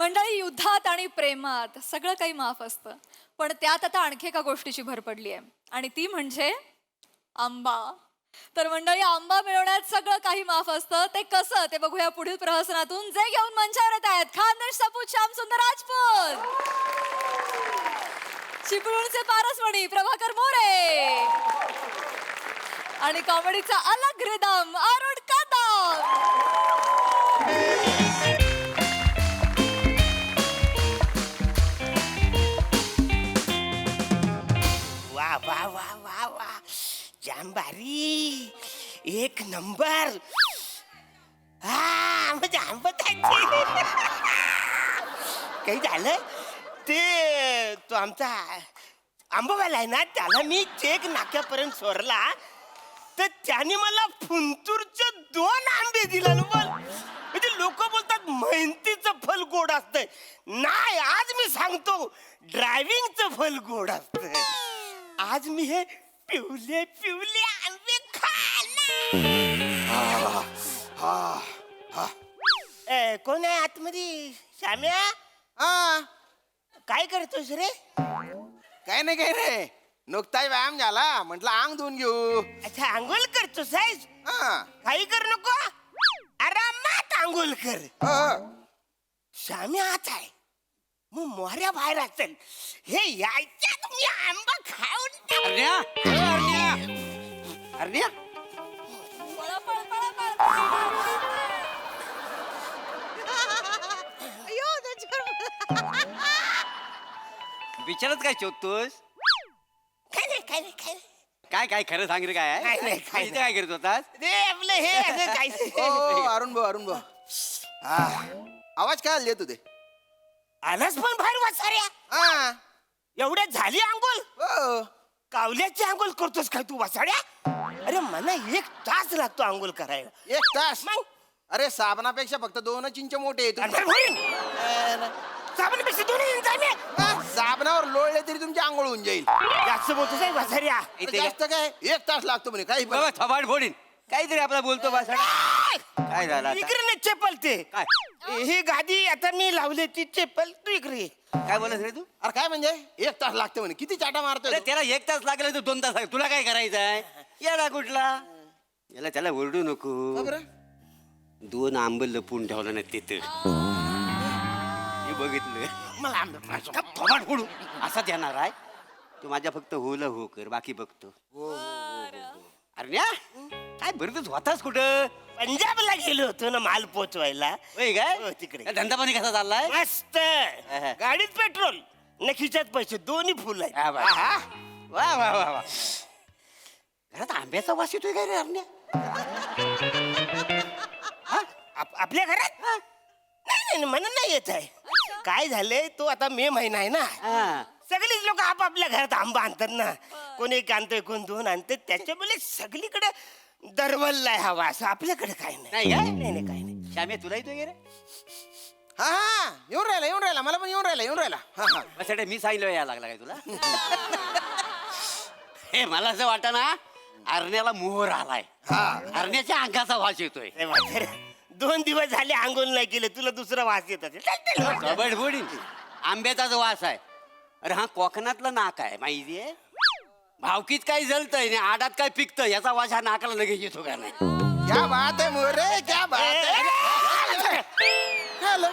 मंडळी, युद्धात आणि प्रेमात सगळं काही माफ असतं, पण त्यात आता आणखी एका गोष्टीची भर पडली आहे आणि ती म्हणजे आंबा. तर मंडळी, आंबा मिळवण्यात सगळं काही माफ असतं. ते कसं ते बघूया पुढील प्रहसनातून. जे घेऊन मंचावर येत आहेत खानदेश सपूत श्यामसुंदर राजपूत, चिपळूणचे पारसमणी प्रभाकर मोरे आणि कॉमेडीचा अलग रिदम अरुण कदम. वा वा वा वा वा, जाम भारी, एक नंबर. हा म्हणजे आंबताची काही झालं ते तो आमचा आंबावाला आहे ना, त्याला मी चेक नाक्यापर्यंत सोडला तर त्याने मला फुंतूरचे 2 आंबे दिला ना. बोल, म्हणजे लोक बोलतात मेहनतीचं फल गोड असतंय. नाही, आज मी सांगतो ड्रायव्हिंगचं फल गोड असतंय. आज मी हे पिवले पिवले आंबे कोण आहे आतमध्ये? श्याम्या, हा काय करतोस रे? काय नाही नुकताच व्यायाम झाला, म्हटलं अंग धुवून घेऊ. अच्छा, आंघोळ करतोस आहेस? हा काही कर नको, आरामात आंघोळ कर. श्याम्या आत आहे, मग मोऱ्या बाहेर असेल. हे यायच्यात मी आंबा खाऊन अरण्या विचारत काय शोधतोस? काय नाही. काय खरं सांग रे. काय काय नाही, काय इथे काय करत होतास? ते आपलं हे असं काय अरुण भाऊ आवाज काय देत होते? आलास पण बाहेर वाचाऱ्या. हा एवढ्या झाली आंघोळ? हो. कावल्याची आंघोळ करतोस काय तू वासाड्या? अरे मला 1 तास लागतो आंघोळ करायला. 1 तास? मग अरे साबणापेक्षा फक्त 2 इंच मोठे आहेत. अंतर होईल. साबणापेक्षा 2 इंच आहे मी. साबणावर लोळले तरी तुमची आंघोळ होऊन जाईल. जास्त बोलतोस आहे वासाड्या. इथे जास्त काय 1 तास लागतो म्हणे काही बाबा थबाड फोडीन. काहीतरी आपला बोलतो बस. काय झालं आता? इकडे नाही चप्पल ते. काय ही गादी आता मी लावली ती चप्पल तू इकडे ये. काय बोलत रे तू? अरे काय म्हणजे 1 तास लागतो म्हणे? किती चाटा मारतोय अरे तू? त्याला 1 तास लागला तर 2 तास लागले. तुला काय करायचं आहे? येडा कुठला? याला त्याला ओरडू का नको. बरं? 2 आंब लपून ठेवलं ना तिथं. हे बघितलं मला आंबे पाहिजे. थोबाड फोडू असाच येणार आहे. तू माझ्या फक्त होला हो कर, बाकी बघतो. अरे काय बरं तू होतास कुठं? पंजाबला गेलो होतो ना माल पोचवायला. होय हो, काय तिकडे. काय धंदा पाणी कसा चाललाय? मस्त. गाडीत पेट्रोल न खिशात पैसे, दोन्ही फुल आहेत. हा, वा वा वा वा वा. घरात आंब्याचा वास येतोय काय रे अरण्या? आपल्या घरात नाही म्हणून नाही येत आहे. काय झालंय, तो आता मे महिना आहे ना, हा. सगळीच लोक आपापल्या घरात आंबा आणतात ना. कोण 1 आणतंय, कोण 2 आणतंय. त्याच्यामुळे सगळीकडे दरवललाय हवा. असं आपल्याकडे काय नाही. नाही काय? नाही काय नाही. श्याम्या तुला येतोय रे? हा येऊन राहिला मला पण येऊन राहिला. हा बस मी सांगितलं यायला लागला काय तुला? हे मला असं वाटतं ना, अरण्याला मोहर आलाय. अरण्याच्या अंगाचा वास येतोय. अरे म्हातारे, 2 दिवस झाले आंघोळ नाही केले, तुला दुसरा वास येत असेल. कबड फोडीन. आंब्याचा जो वास आहे, अरे हा कोकणातला नाक आहे माहितीये. भावकीत काही जळतंय आणि आडात काय पिकतं याचा वास हा नाकाला लगेच येतो का नाही? क्या बात है मोरे, क्या बात है. झालं.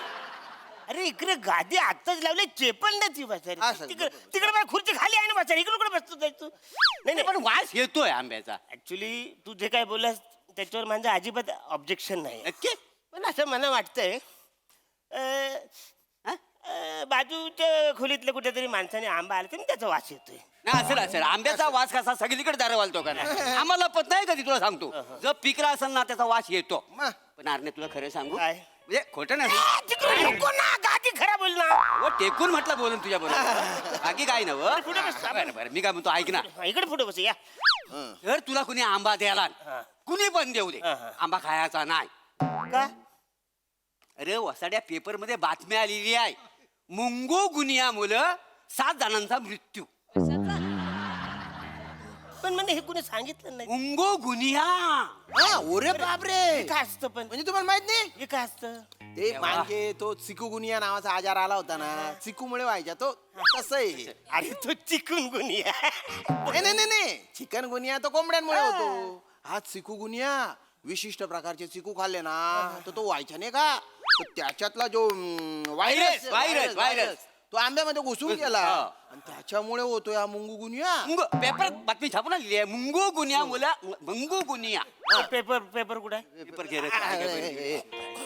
अरे इकडे गादी आत्ताच लावले, चेपल नाही ती असं. म्हातारी. तिकडे माझी खुर्ची खाली आहे ना म्हातारी, इकडे कुठे बसतो तू? नाही नाही पण वास येतोय आंब्याचा. ऍक्च्युली तू जे काय बोललास त्याच्यावर माझं अजिबात ऑब्जेक्शन नाही. नक्की? पण असं मला वाटतंय बाजूच्या खोलीतल्या कुठेतरी माणसाने आंबा आला तरी त्याचा वास येतोय. नाही असेल आंब्याचा वास कसा सगळीकडे दारवालतो का नाही? आम्हाला पत नाही कधी तुला सांगतो. जर पिकला असेल ना त्याचा वास येतो. मग? पण अरण्या तुला खरं सांगू, काय? म्हणजे खोटं नाही. तिकडे नको ना, गादी खराब होईल ना. टेकून म्हटलं बोलून तुझ्या बरोबर, बाकी काय नव. पुढे बस. बरं मी काय म्हणतो ऐक ना. इकडे पुढे बस या. जर तुला कुणी आंबा द्याला, कुणी पण देऊ दे, आंबा खायचा नाही. का? अरे वसाड्या पेपर मध्ये बातमी आलेली आहे, मुंगो गुनिया मुलं 7 जणांचा मृत्यू. पण मला हे कुणी सांगितलं नाही. मुंगो गुनिया. हा, ओरे बापरे. हे काय असतं पण? म्हणजे तुम्हाला माहित नाही हे काय असतं? ते म्हणजे तो चिकुगुनिया नावाचा आजार आला होता ना, चिकूमुळे व्हायचा तो, तसं आहे. अरे तो चिकनगुनिया. नाही चिकन गुनिया तो कोंबड्यांमुळे होतो. हा चिकुगुनिया विशिष्ट प्रकारचे चिकू खाल्ले ना तर तो व्हायचा नाही का, तो त्याच्यातला जो व्हायरस. तो आंब्यामध्ये घुसून गेला हा. आणि त्याच्यामुळे होतो या मुंगू गुनिया. पेपर बातमी छापून आलेली आहे. मुंगो गुनिया मुला मुंगो गुनिया. पेपर कुठे आहे? पेपर घे रे.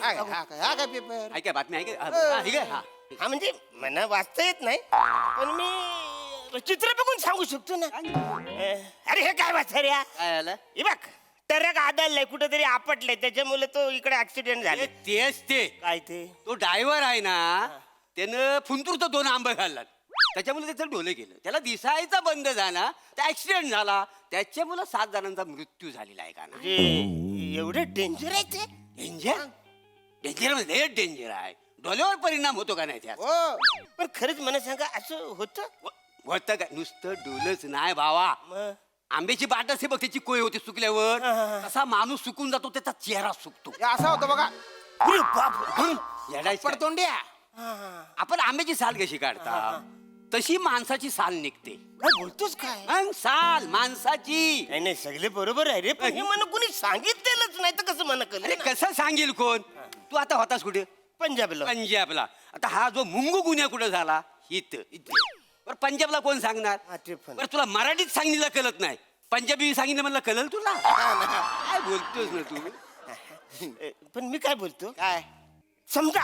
हा काय पेपर. ऐका बातमी ऐका. हा, ठीक आहे. हा. हा म्हणजे मला वाचता येत नाही पण मी चित्र बघून सांगू शकतो ना. अरे हे काय वाचा रे? काय झालं? हे बघ ट्रक आदळलाय कुठेतरी आपटलंय त्याच्यामुळे तो इकडे ऍक्सिडेंट झाले. तेच ते. काय ते? तो ड्रायव्हर आहे ना त्यानं फुंतूरचं 2 आंबे खाल्लात त्याच्यामुळे त्याचं डोले गेलं. त्याला दिसायचा बंद झाला तर ऍक्सिडेंट झाला. त्याच्यामुळे 7 जणांचा मृत्यू झालेला आहे का ना. म्हणजे एवढं डेंजर आहे ते? डेंजर डेंजर म्हणजे डेंजर आहे. डोल्यावर परिणाम होतो का नाही त्यात. हो पण खरंच मला सांगा असं होतं? होतं काय नुसतं डोलच नाही भावा. मग आंब्याची बाट असे बघ त्याची कोय होते सुकल्यावर तसा माणूस सुकून जातो त्याचा चेहरा सुकतो. हे असं होतं बघा. अरे बाप रे. येडायचं काय? पडतोंड्या. आपण आंब्याची साल कशी काढता तशी माणसाची साल निघते. काय बोलतोस काय? मग साल माणसाची. नाही नाही सगळे बरोबर आहे रे पण हे मला कोणी सांगितलेलंच नाही तर कसं मला अरे कळलं? कसं सांगेल कोण. तू आता होतास कुठे? पंजाबला. पंजाबला. आता हा जो मुंगू गुन्हा कुठे झाला इथे. बरं पंजाबला कोण सांगणार. हा, ते पण. बरं तुला मराठीत सांगितलं कळत नाही पंजाबी सांगितलं म्हणलं कळल तुला. काय बोलतोस ना तू. पण मी काय बोलतो काय समजा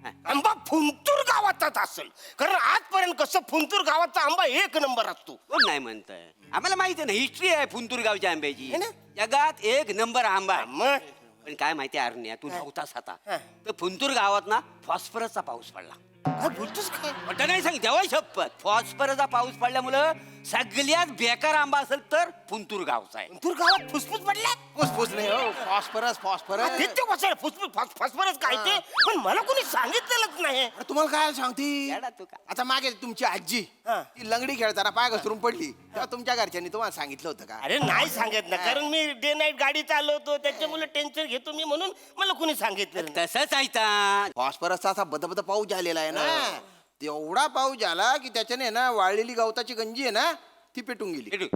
आंबा फुंतूर गावातच असेल कारण आजपर्यंत कसं फुंतूर गावाचा आंबा 1 नंबर असतो. कोण नाही म्हणताय. आम्हाला माहिती आहे ना हिस्ट्री आहे फुंतूर गावच्या आंब्याची. है ना? जगात 1 नंबर आंबा आहे. मग पण काय माहिती अरण्या तू नव्हतास आता हा. तर फुंतूर गावात ना फॉस्फरसचा पाऊस पडला. काय बोलतोस काय? मोठं नाही सांग देवा शपथ. फॉस्फरसचा पाऊस पडल्यामुळं सगळ्यात बेकार आंबा असेल तर फुंतूर गावचा आहे. फुंतूर गावात फुसफुस पडला. फुसफुस नाही हो, फॉस्फरस फॉस्फरस. ते कसं फुसफुस काय ते पण मला कोणी सांगितलेलंच नाही. अरे तुम्हाला काय सांगते येडा तू का? आता मागे तुमची आजी हा. ती लंगडी खेळताना पाय घसरून पडली तेव्हा तुमच्या घरच्यांनी तुम्हाला सांगितलं होतं का. अरे नाही सांगत ना कारण मी डे नाईट गाडी चालवतो त्याच्यामुळे टेन्शन घेतो मी म्हणून मला कोणी सांगितलं नाही. तसंच आहे ता. फॉस्फरसचा असा बदबद पाऊस झालेला आहे ना तेवढा पाऊस झाला की त्याच्याने ना वाळलेली गवताची गंजी आहे ना ती पेटून गेली. भेटू.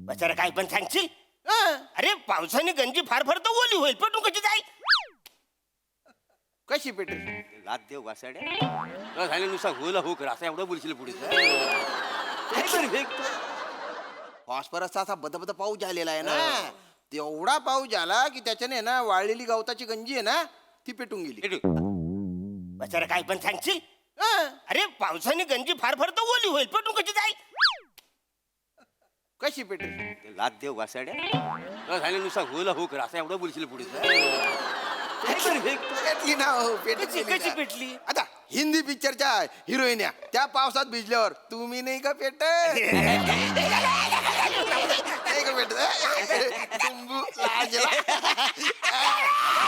बचारा काय पण सांगशील. हा. अरे पावसाने गंजी फार फार तर ओली होईल पेटून कशी जाईल. कशी पेटली. लाद देव वासाड्या. तुला झालं नुसता होला हो कर असं एवढं बोलशील पुढे. काय बरं फेकतो? फॉस्फरसचा असा बदबद पाऊस झालेला आहे ना तेवढा पाऊस झाला की त्याच्याने ना वाळलेली गवताची गंजी आहे ना ती पेटून गेली. भेटू. बचारा काय पण सांगशील. हा. अरे पावसाने गंजी फार फार तर ओली होईल पेटून कशी जाईल. कशी पेटली. लाद देव वासाड्या. तुला झालं नुसता होला हो कर असं एवढं बोलशील पुढे. काय बरं फेकतो? पेटली ना हो, पेटली कशी गेली कशी ना. पेटली. आता हिंदी पिक्चरच्या हिरोईन्या त्या पावसात भिजल्यावर तुम्ही नाही का पेट नाही का पेट लिंबू लाजला.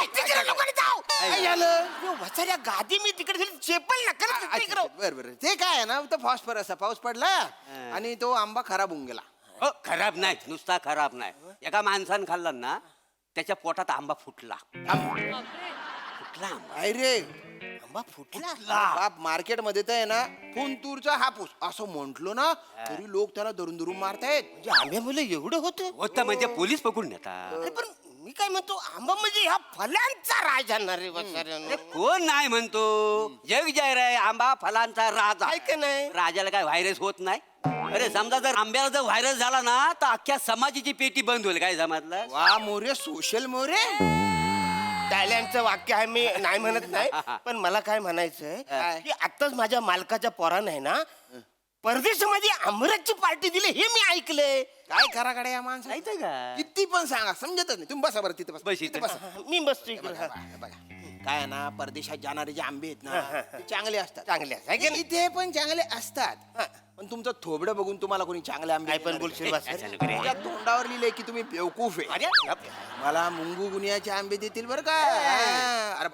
तिकडे नको रे जाऊ. काय झालं. यो, बचाऱ्या गादी मी तिकडे चेपल ना करत होते इकडं. बरं ते काय आहे ना तो फॉस्फरसचा पाऊस पडला आणि तो आंबा खराब होऊन गेला. हो खराब नाही नुसता खराब नाही. एका माणसानं खाल्ला ना त्याच्या पोटात आंबा फुटला. फुटला आंबा. अरे आंबा फुटला. बाप मार्केटमध्ये तर आहे ना फुंतूरचा हापूस असं म्हंटलो ना तरी लोक त्याला धरून धरून मारतायत. म्हणजे आंब्यामुळे एवढं होतं. होतं म्हणजे पोलीस पकडून नेतात. अरे पण मी काय म्हणतो आंबा म्हणजे ह्या फळांचा राज आणणार रे बचाऱ्यानं. अरे कोण नाही म्हणतो. जग जाहीर आहे आंबा फलांचा राजा. आहे का नाही? राजाला काय व्हायरस होत नाही. अरे समजा जर आंब्याला जर व्हायरस झाला ना तर अख्ख्या समाजाची पेटी बंद होईल. काय समजलं. वा मोरे सोशल मोरे. टायलंडचं वाक्य आहे मी नाही म्हणत नाही पण मला काय म्हणायचंय की आताच माझ्या मालकाच्या पोरानं आहे ना परदेशामध्ये आमरसची पार्टी दिली हे मी ऐकलंय. काय करा कडे या माणसं माहितीये का? किती पण सांगा समजतच नाही. तुम्ही बसा बरं तिथे बस बस इथे. बसा. मी बसतो इकडे. बघा काय आहे ना परदेशात जाणारे जे आंबे आहेत ना ते चांगले असतात. चांगले आहे का नाही? इथे पण चांगले असतात पण तुमचं थोबडं बघून तुम्हाला कोणी चांगले आंबे काय पण देणार बोलशील नाही. बस. चालू करे. तुमच्या तोंडावर लिहिलंय की तुम्ही बेवकूफ आहे. अरे मला मुंगू गुनियाचे आंबे देतील बरं का. अरे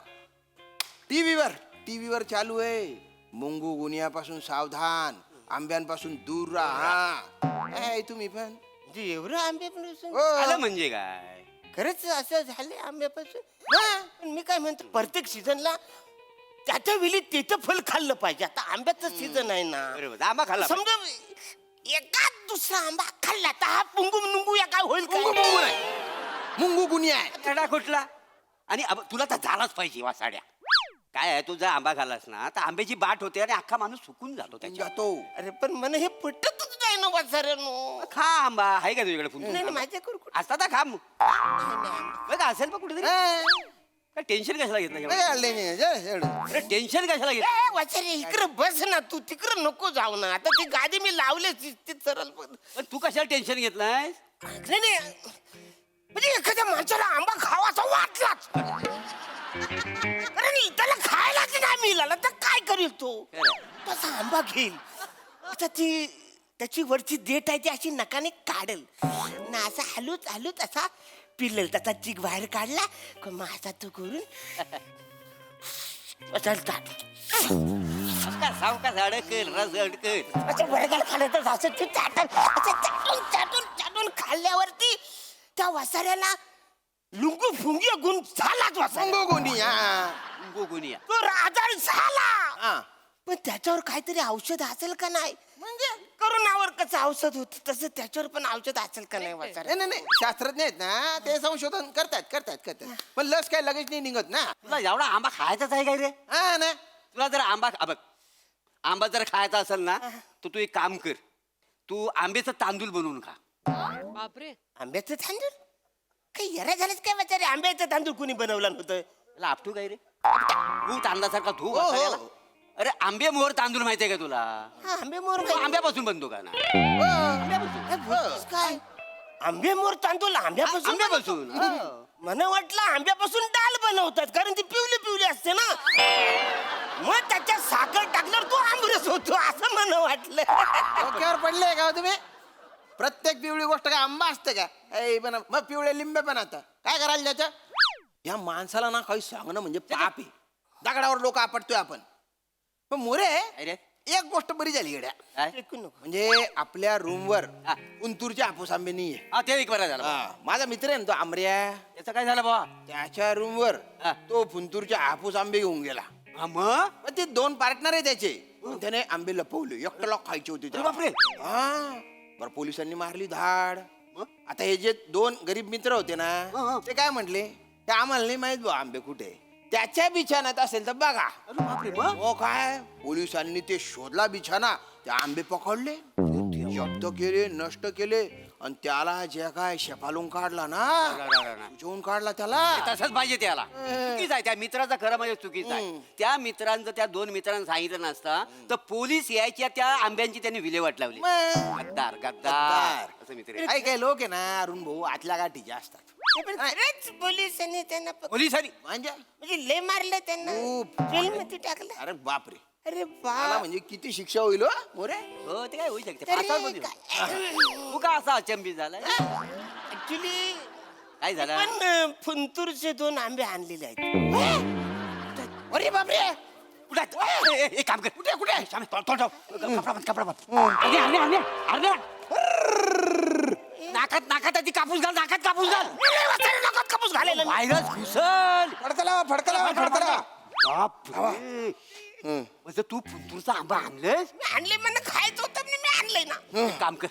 टीव्हीवर चालू आहे मुंगू गुनियापासून सावधान आंब्यांपासून दूर राहा. तुम्ही पण म्हणजे एवढं आंब्यापासून हो. आलं म्हणजे काय खरंच असं झालं आंब्यापासून हा, पण मी काय म्हणतो प्रत्येक सीझनला त्याच्या वेळी त्याचं फल खाल्लं पाहिजे. आता आंब्याचं सीझन आहे ना. बरोबर आंबा खाल्ला समजा एकाच दुसरा आंबा खाल्ला तर हा पुंगू नुंगू या काय होईल मुंगू काय? मुंगू नाही, मुंगू गुन्हे आहे. खडा कुठला आणि तुला तर झालाच पाहिजे वासाड्या काय आहे तुझा आंबा खाल्लास ना तर आंब्याची बाट होते आणि अख्खा माणूस सुकून जातो त्याच्या जातो. अरे पण मला हे पटतच नाही ना वाचाऱ्यानो. खा आंबा आहे का तुझ्याकडे नाही फुंकून माझ्याकडे कुठं असता तर खा मग नाही, नाही. बघ असेल पण कुठेतरी हा, काय टेन्शन कशाला घेतलं नाही काढले नाही, एवढं. अरे टेन्शन कशाला घेतलं ए, वाचारे इकडं बस ना तू तिकडं नको जाऊ ना. आता ती गादी मी लावले सरळ पण पण तू कशाला टेन्शन घेतलाय नाही नाही म्हणजे एखाद्या माणसाला आंबा खावासा वाटलाच कारण त्याला खायलाच नाही मिळाला तर काय करेल तो तसा आंबा घेईल. आता ती त्याची वरची देठ आहे ती अशी नकाने काढेल ना असा हलूच हलूच असा पिलेल त्याचा चिक बाहेर काढला का मग असा तो करून चालतात सावका झाड कर रस कर असं वर्गाला खाल्लं तर असं ते चाटून चाटून खाल्ल्यावरती त्या वासाऱ्याला लुंगू फुंगी गुण झालाच वासाऱ्या. मुंगू गुन्हे हा. गोगुनिया तो आजार झाला हा. पण त्याच्यावर काहीतरी औषध असेल का नाही म्हणजे करोनावर कसं औषध होत तसं त्याच्यावर पण औषध असेल का नाही वाचाऱ्या? नाही नाही नाही, शास्त्रज्ञ आहेत ना ते संशोधन करतात पण लस काय लगेच नाही निघत ना. तुला एवढा आंबा खायचाच आहे काय रे हा ना. तुला जर बघ आंबा जर खायचा असेल ना तर तू एक काम कर तू आंब्याचं तांदूळ बनवून खा बापरे. आंब्याचं तांदूळ काही येरा झालंच काय वाचारे? आंब्याचं तांदूळ कोणी बनवलं नव्हतं. त्याला आपटू काय रे तू तांदळासारखा धू हो, हो. वासाऱ्याला. अरे आंबे मोहर तांदूळ माहितीये का तुला हा आंबे मोर तो आंब्यापासून बनतो का ना काय आंबे मोर तांदूळ आंब्यापासून आंब्यापासून मला वाटलं आंब्यापासून डाल बनवतात कारण ती पिवली असते ना मग त्याच्यात साखर टाकल्यावर तो आंबरस होतो असं मला वाटलं. डोक्यावर पडले का हो तुम्ही? प्रत्येक पिवळी गोष्ट काय आंबा असते का पण मग पिवळे लिंबे पण आता काय करायला त्याच्या या माणसाला ना काही सांगणं म्हणजे पाप आहे. दगडावर लोक आपटतोय आपण पण मोरे अरे एक गोष्ट बरी झाली गड्या काय ऐकू नको. म्हणजे आपल्या रूमवर हा. उंतूरचे हापूस आंबे नाहीये. हा ते एक बरं झालं हा, माझा मित्र आहे ना तो आमऱ्या त्याचं काय झालं बाबा त्याच्या रूमवर हा. तो फुंतूरचे हापूस आंबे घेऊन गेला. हा मग पण ते 2 पार्टनर आहे त्याचे पण त्याने आंबे लपवले एकट्याला खायचे होते त्याला. बापरे. हा बरं पोलिसांनी मारली धाड. मग? आता हे जे 2 गरीब मित्र होते हा, ना हा. ते काय म्हटले ते आम्हाला नाही माहित बा आंबे कुठे त्याच्या बिछाण्यात असेल तर बघा. अरे बापरे मग हो काय पोलिसांनी ते शोधला बिछाना ते आंबे पकडले जप्त केले नष्ट केले आणि त्याला जे काय शेपालून काढला ना जेवून काढला त्याला. तसंच पाहिजे त्याला चुकीच आहे त्या मित्राचा खरं म्हणजे चुकीचं आहे त्या मित्रांचं त्या 2 मित्रांना सांगितलं नसतं तर पोलीस यायच्या त्या आंब्यांची त्यांनी विल्हेवाट लावली मग. गद्दार गद्दार गद्दार. असं मित्र आहे. काही काही लोक आहे ना अरुण भाऊ आतल्या गाठीचे असतात पण खरंच पोलिसांनी त्यांना पोलिसांनी म्हणजे लय मारलं त्यांना खूप. जेलमध्ये टाकलं. अरे बापरे अरे मला बा म्हणजे किती शिक्षा होईल हो मोरे. हो ते काय होऊ शकते तरी फासावर पण देऊ. तू का असा अचंबी झालाय ऍक्च्युली काय झालं पण फुंतूरचे 2 आंबे आणलेले आहेत. अरे बापरे कुठे आहे? एक काम कर कुठे कुठे आहे? श्यामे, तोंड ठेव. कपडा बांध. अर्ध्या. नाकात आधी कापूस घाल नाकात कापूस घाल नकात कापूस घालेला मी. व्हायरस घुसल फडकला बापरे. म्हणजे तू तुझा आंबा आणलंस मी आणले मला खायचं होतं म्हणून मी आणलंय ना. एक काम कर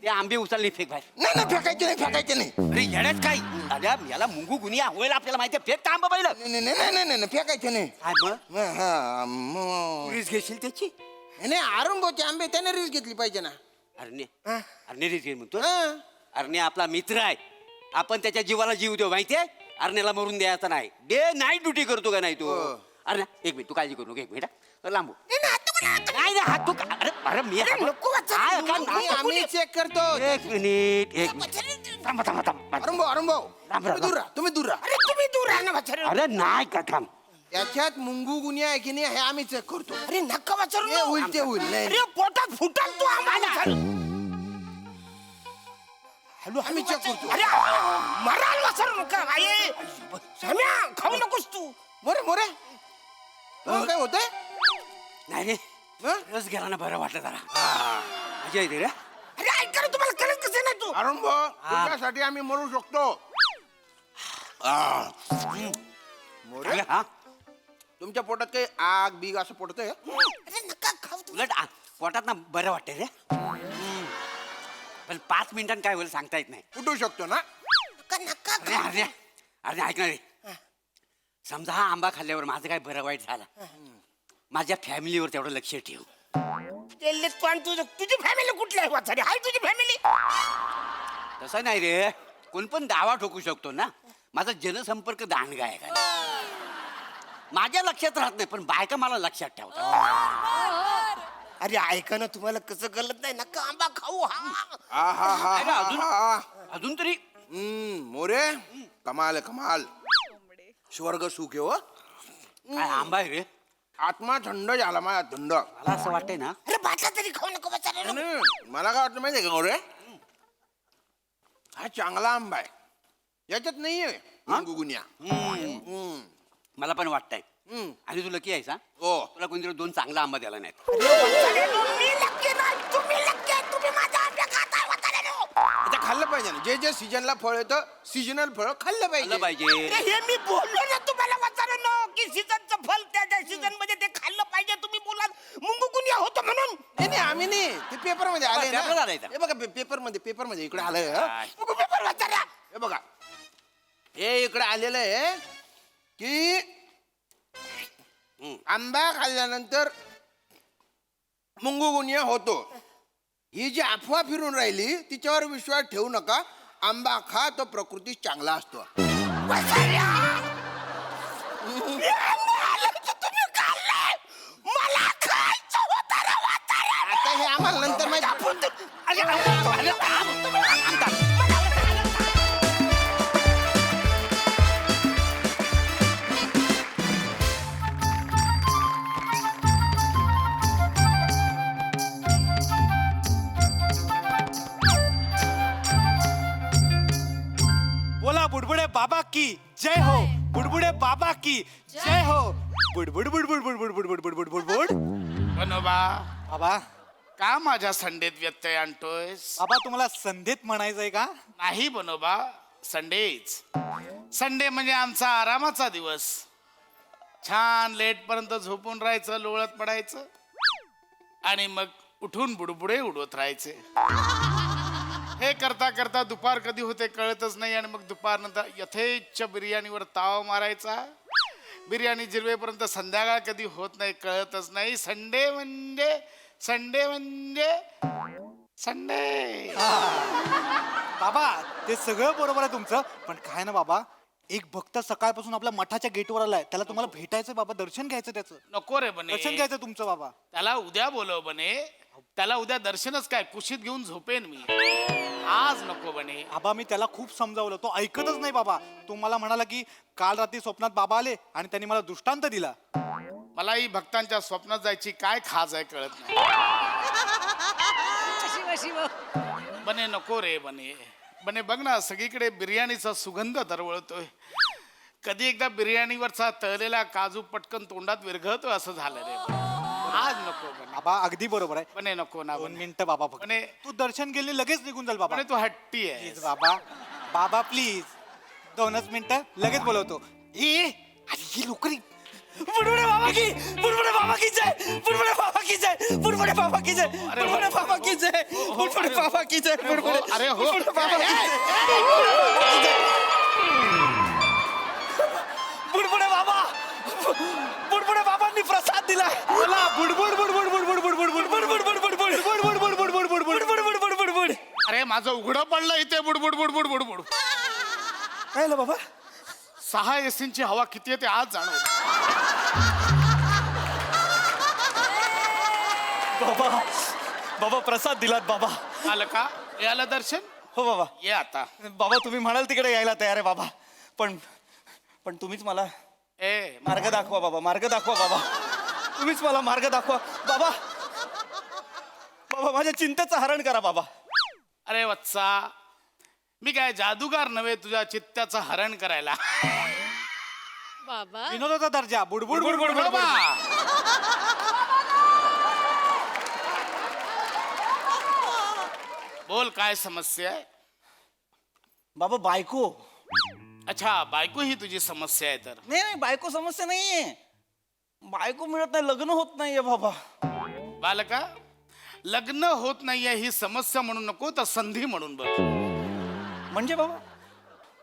ते आंबे उचलले फेक बाहेर नाही फेकायचे नाही अरे येण्यात काय अरे याला मुंगू गुन्हा होईल आपल्याला माहिती फेक आंबा पाहिलं नाही फेकायचे नाही. काय मग हा, मग. रिस्क घेशील त्याची नाही अरुण भाऊचे आंबे त्याने रिस्क घेतली पाहिजे ना. अरणे रिस्क घे म्हणतो हा. अरणे आपला मित्र आहे आपण त्याच्या जीवाला जीव देऊ माहितीये अरण्याला मरून द्यायचा नाही डे नाईट ड्युटी करतो का नाही तू अरे एक मिनिट तू काळजी करू नको एक मिनिट लांबू नाही हात तू अरे अरे मी आम्ही चेक करतो. एक मिनिट थांबा अरुण भाऊ राम. तुम्ही दूर राहा. अरे तुम्ही दूर राहा ना वाचारे. अरे नाही का थांब त्याच्यात मुंगू गुन्हे आहे की नाही हे आम्ही चेक करतो. अरे नका वाचारू हे होईल ते होईल नाही अरे पोटात फुटाल तू आम्हाला. हॅलो आम्ही चेक करतो. अरे मराल वाचारू नका आई सम्या खाऊ नकोस तू. मोरे काय होतंय नाही रे हं? रस गेला ना बरं वाटलं जरा मजा येते रे अरे ऐका ना तुम्हाला कळत कसं नाही तू अरुण भाऊ तुझ्यासाठी आम्ही मरू शकतो. मोरे हा तुमच्या पोटात काही आग बीग असं पडतंय? अरे नका खाऊ तुम्ही. उलट पोटात ना बरं वाटतंय रे पण 5 मिनिटांनी काय होईल सांगता येत नाही. उठू शकतो ना? नका नका अरे अरे अरे ऐक ना रे समजा हा आंबा खाल्ल्यावर माझं काय बरं वाईट झालं माझ्या फॅमिलीवर तेवढं लक्ष ठेव. तेल्ले पण तुझी फॅमिली कुठली आहे वाचारी? हाय तुझी फॅमिली? तसं नाही रे कोण पण दावा ठोकू शकतो ना. माझा जनसंपर्क दांडगा आहे का माझ्या लक्षात राहत नाही पण बायका मला लक्षात ठेवतात. अरे ऐका ना तुम्हाला कसं कळत नाही. नका आंबा खाऊ. हा आहा अरे, अजून तरी मोरे कमाल आहे, कमाल. स्वर्ग सुख आहे हो. काय आंबा आहे रे आत्मा थंड झाला माझा थंड. मला असं वाटतंय ना अरे बाटला तरी खाऊ नको बचारे. नाही, मला काय वाटतं माहितीये का मोरे हा चांगला आंबा आहे याच्यात नाहीये गुगुन्या. मला पण वाटतंय हम्म. आणि तू लकी आहेस हा हो तुला कोणतरी 2 चांगला आंबा द्यायला नाहीत. मी लक्की नाही तुम्ही लक्की आहे. तुम्ही माझा आंबा खाताय वाचाऱ्यानो. आता खाल्लं पाहिजे ना जे जे सीजनला फळ येतं सीजनल फळ खाल्लं खाल्लं पाहिजे. पाहिजे अरे हे मी बोललो ना तुम्हाला वाचाऱ्यानो की सीझनचं फल त्या सीझन मध्ये ते खाल्लं पाहिजे. तुम्ही बोलाल मुंगुकुनिया होतं म्हणून. नाही नाही आम्ही नाही ते पेपर मध्ये आले पेपरात ना. आलंय का? हे बघा पेपर मध्ये इकडे आलंय हं. काय? मुंगू पेपर वाचाऱ्या. हे बघा हे इकडे आलेलं आहे की आंबा खाल्ल्यानंतर मुंगुगुनिया होतो. ही जी अफवा फिरून राहिली तिच्यावर विश्वास ठेवू नका. आंबा खा तो प्रकृती चांगला असतो. वाचाऱ्या. मी आंबा आलो तर तुम्ही खाल्लंय. मला खायचं होतं रे वाचाऱ्या. आता हे आम्हाला नंतर माहिती. अरे, अरे, अरे, बोला बुडबुडे बाबा की जय हो. बुडबुडे बाबा की जय हो. बुडबुड बुडबुड बुडबुड बुडबुड बुडबुड बुडबुड. बनोबा बाबा का माझ्या संडेत व्यत्यय आणतोयस? बाबा तुम्हाला संधीत म्हणायचंय का? नाही बनोबा संडेच. संडे म्हणजे आमचा आरामाचा दिवस. छान लेट पर्यंत झोपून राहायचं लोळत पडायचं आणि मग उठून बुडबुडे उडवत राहायचे. हे करता करता दुपार कधी होते कळतच नाही आणि मग दुपारनंतर यथेच्छ बिर्याणीवर ताव मारायचा. बिर्याणी जिरवेपर्यंत संध्याकाळ कधी होत नाही कळतच नाही. संडे म्हणजे संडे. बाबा ते सगळं बरोबर आहे तुमचं पण काय ना बाबा एक भक्त सकाळपासून आपल्या मठाच्या गेटवर आलाय त्याला तुम्हाला भेटायचं बाबा दर्शन घ्यायचं त्याचं नको रे बने. दर्शन घ्यायचं तुमचं बाबा. त्याला उद्या बोलव बने. त्याला उद्या दर्शनच काय कुशीत घेऊन झोपेन मी. आज नको बने. बाबा मी त्याला खूप समजावलं तो ऐकतच नाही बाबा. तो मला म्हणाला की काल रात्री स्वप्नात बाबा आले आणि त्यांनी मला दृष्टांत दिला. मलाही भक्तांच्या स्वप्नात जायची काय खाज आहे कळत नाही. बने नको रे बने. बने बघ ना सगळीकडे बिर्याणीचा सुगंध दरवळतोय. कधी एकदा बिर्याणीवरचा तळलेला काजू पटकन तोंडात विरघळतोय असं झालं रे बने. आज नको बने. बाबा अगदी बरोबर आहे. बने नको ना 2 बने. मिनिटं बाबा फक्त बने. तू दर्शन गेले लगेच निघून जाल बाबा. बने तू हट्टी आहे. प्लीज बाबा बाबा प्लीज 2च मिनिटं लगेच बोलवतो. ही लोकरी बुडबुडे बाबा की बुडबुडे बाबा की जय. बुडबुडे बाबा की जय. बुडबुडे बाबा की जय. बुडबुडे बाबा की जय. बुडबुडे बाबा की जय. बुडबुडे अरे हो. बुडबुडे बाबा की जय. बुडबुडे बाबा बुडबुडे बाबांनी प्रसाद दिलाय मला. बुडबुड बुडबुड बुडबुड बुडबुड बुडबुड बुडबुड बुडबुड बुडबुड बुडबुड बुडबुड बुडबुड बुडबुड बुडबुड. अरे माझं उघडं पडलं इथे बुडबुड बुडबुड बुडबुड. काय झालं बाबा? 6 एसींची हवा किती येते आज जाणवलं. बाबा बाबा प्रसाद दिलात बाबा. आलं का? याला दर्शन हो बाबा. ये आता. बाबा तुम्ही म्हणाल तिकडे यायला तयार आहे बाबा पण पण तुम्हीच मला ए मार्ग दाखवा बाबा. मार्ग दाखवा बाबा. तुम्हीच मला मार्ग दाखवा बाबा. बाबा माझ्या चिंतेचं हरण करा बाबा. अरे वत्सा मी काय जादूगार नव्हे तुझ्या चित्त्याचं हरण करायला. बाबा विनोदाचा दर्जा बुडबुड बुडबुड बुडबुड. बाबा बोल काय समस्या आहे? बाबा बायको. अच्छा, बायको ही तुझी समस्या आहे तर. नाही नाही, बायको समस्या नाहीये. बायको मिळत नाही, लग्न होत नाहीये बाबा. बालका, लग्न होत नाहीये ही समस्या म्हणून नको तर संधी म्हणून बघ. म्हणजे बाबा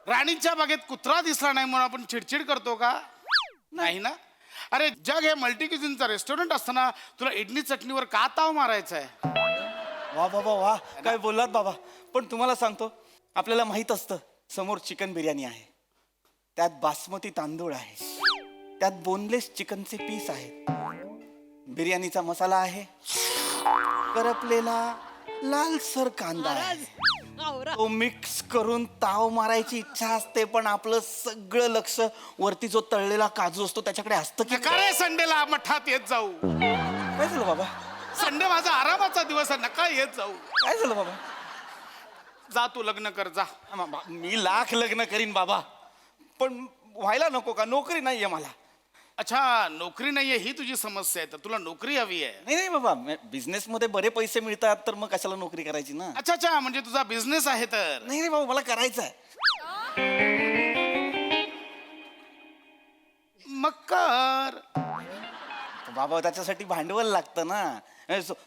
राणीच्या बागेत कुत्रा दिसला नाही म्हणून आपण चिडचिड करतो का? नाही ना. अरे जग हे मल्टी क्युझिनचं रेस्टॉरंट असताना तुला इडली चटणीवर का ताव मारायचा आहे? वा बाबा वा, काय बोललात बाबा. पण तुम्हाला सांगतो, आपल्याला माहित असतं समोर चिकन बिर्याणी आहे, त्यात बासमती तांदूळ आहे, त्यात बोनलेस चिकनचे पीस आहेत, बिर्याणीचा मसाला आहे, करपलेला लालसर कांदा आहे. तो मिक्स करून ताव मारायची इच्छा असते, पण आपलं सगळं लक्ष वरती जो तळलेला काजू असतो त्याच्याकडे असतं की नका रे संडेला मठात येत जाऊ. काय झालं बाबा? संडे माझा आरामाचा दिवस आहे, नका येत जाऊ. काय झालं बाबा? जा तू लग्न कर जा. मी लाख लग्न करीन बाबा, पण व्हायला नको का? नोकरी नाहीये मला. अच्छा, नोकरी नाहीये ही तुझी समस्या आहे तर तुला नोकरी हवी आहे. नाही नाही बाबा, बिझनेस मध्ये बरे पैसे मिळतात तर मग कशाला नोकरी करायची ना? अच्छा अच्छा, म्हणजे तुझा बिझनेस आहे तर. नाही नाही बाबा, मला करायचं आहे. मग कर. बाबा त्याच्यासाठी भांडवल लागतं ना.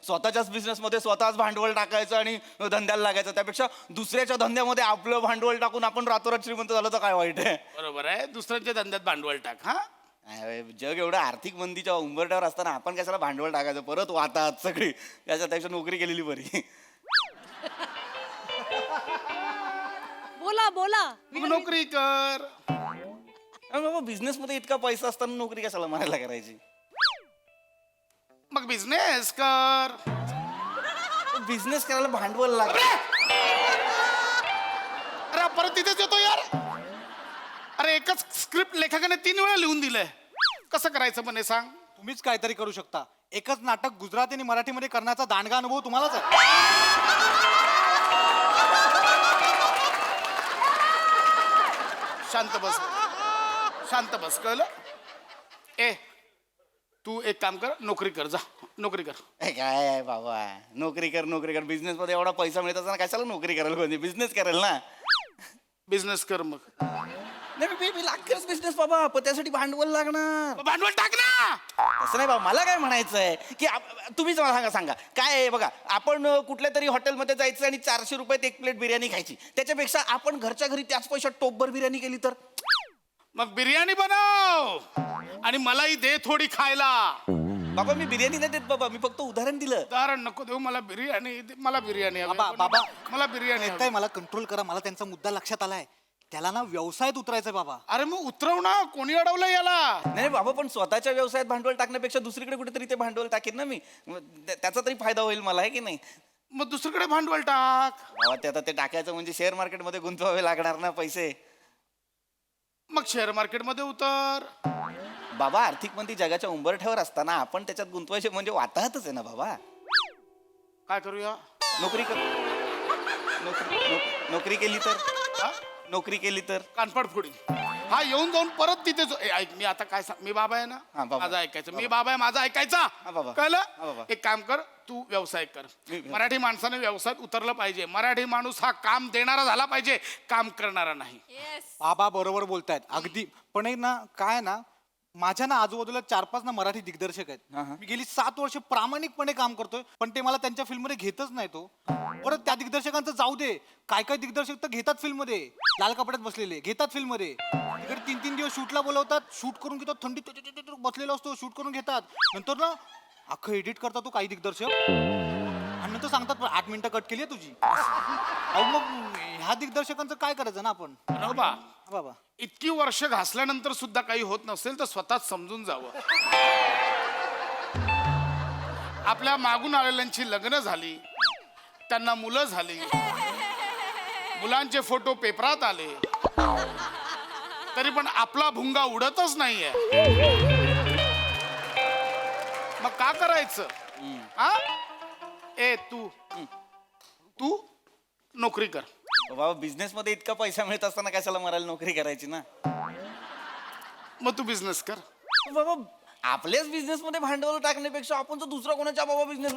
स्वतःच्याच बिझनेस मध्ये स्वतःच भांडवल टाकायचं आणि धंद्याला लागायचं, त्यापेक्षा दुसऱ्याच्या धंद्यामध्ये आपलं भांडवल टाकून आपण रातोरात श्रीमंत झालं तर काय वाईट आहे? बरोबर आहे, दुसऱ्यांच्या धंद्यात भांडवल टाक. हा, जग एवढं आर्थिक मंदीच्या उंबरठ्यावर असताना आपण कशाला भांडवल टाकायचं? परत वाहतात सगळी, त्याच्यापेक्षा नोकरी केलेली बरी. बोला बोला. मग नोकरी कर. बाबा बिझनेस मध्ये इतका पैसा असताना नोकरी कशाला मारायला करायची? मग बिझनेस कर. बिझनेस करायला भांडवल लागतं. अरे परत तिथेच येतो यार. अरे एकच स्क्रिप्ट लेखकाने 3 वेळा लिहून दिलंय, कसं करायचं पण हे सांग. तुम्हीच काहीतरी करू शकता. एकच नाटक गुजराती आणि मराठीमध्ये करण्याचा दांडगा अनुभव तुम्हालाच आहे. शांत बस, शांत बस, कळलं? ए तू एक काम कर, नोकरी कर, जा नोकरी कर. काय आहे बाबा, नोकरी कर. बिझनेस मध्ये एवढा पैसा मिळत असताना कशाला नोकरी करायला पाहिजे? बिझनेस करेल ना. बिझनेस कर मग. नाही मी लागतेच बिझनेस बाबा, पण त्यासाठी भांडवल लागणार. भांडवल टाक ना. असं नाही बाबा, मला काय म्हणायचं आहे की तुम्हीच मला सांगा काय आहे. बघा, आपण कुठल्या तरी हॉटेलमध्ये जायचं आणि 400 रुपयात एक प्लेट बिर्याणी खायची, त्याच्यापेक्षा आपण घरच्या घरी त्याच पैशात टोपभर बिर्याणी केली तर? मग बिर्याणी बनव आणि मलाही दे थोडी खायला. बाबा मी बिर्याणी नाही देत बाबा, मी फक्त उदाहरण दिलं. उदाहरण नको देऊ, मला बिर्याणी मला बिर्याणी हवी. बाबा मला बिर्याणी ऐकताय, हवी. मला कंट्रोल करा. मला त्यांचा मुद्दा लक्षात आलाय. त्याला ना व्यवसायात उतरायचंय बाबा. अरे मग उतरव ना, कोणी अडवलं याला? नाही बाबा, पण स्वतःच्या व्यवसायात भांडवल टाकण्यापेक्षा दुसरीकडे कुठेतरी ते भांडवल टाकेन ना मी. त्याचा तरी फायदा होईल मला, आहे की नाही? मग दुसरीकडे भांडवल टाक. बाबा ते आता ते टाकायचं म्हणजे शेअर मार्केटमध्ये गुंतवावे लागणार ना पैसे. मग शेअर मार्केटमध्ये उतर. बाबा आर्थिक मंदी जगाच्या उंबरठ्यावर असताना आपण त्याच्यात गुंतवायचे म्हणजे वाताहतच आहे ना बाबा. काय करूया? नोकरी कर. नोकरी केली तर? हा? नोकरी केली तर? कानपड फोडी. हा येऊन जाऊन परत तिथेच. ऐक, मी आता काय सांग, मी बाबा आहे ना, हा, बाबा. माझा ऐकायचं. मी बाबा आहे, माझा ऐकायचा. हा, बाबा. हा, कळलं? बाबा. एक काम कर, तू व्यवसाय कर. मराठी माणसाने व्यवसायात उतरलं पाहिजे. मराठी माणूस हा काम देणारा झाला पाहिजे, काम करणारा नाही. येस. बाबा बरोबर बोलतायत अगदी. पण एक ना काय ना, माझ्या ना आजूबाजूला 4-5 ना मराठी दिग्दर्शक आहेत. मी गेली 7 वर्ष प्रामाणिकपणे काम करतोय, पण ते मला त्यांच्या फिल्म मध्ये घेतच नाही. तो परत त्या दिग्दर्शकांचं जाऊ दे, काय दिग्दर्शक तर घेतात फिल्म मध्ये, लाल कपड्यात बसलेले घेतात फिल्म मध्ये. तिकडे 3-3 दिवस शूटला बोलवतात, शूट करून घेतात, थंडीत बसलेला असतो, शूट करून घेतात. नंतर ना अख्खं एडिट करतात तो काही दिग्दर्शक, आणि नंतर सांगतात 8 मिनिटं कट केली तुझी. अहो मग ह्या दिग्दर्शकांचं काय करायचं ना आपण? बाबा, बाबा इतकी वर्ष घासल्यानंतर सुद्धा काही होत नसेल तर स्वतःच समजून जावं. आपल्या मागून आलेल्यांची लग्न झाली, त्यांना मुलं झाली, मुलांचे फोटो पेपरात आले, तरी पण आपला भुंगा उडतच नाहीये. मग का करायचं? हा? ए तू नोकरी कर. बाबा बिझनेस मध्ये इतका पैसा मिळत असताना कशाला मरायला नोकरी करायची ना? मग तू बिझनेस कर. बाबा आपल्याच बिझनेस मध्ये भांडवल टाकण्यापेक्षा आपण जर दुसरा कोणाच्या बाबा बिझनेस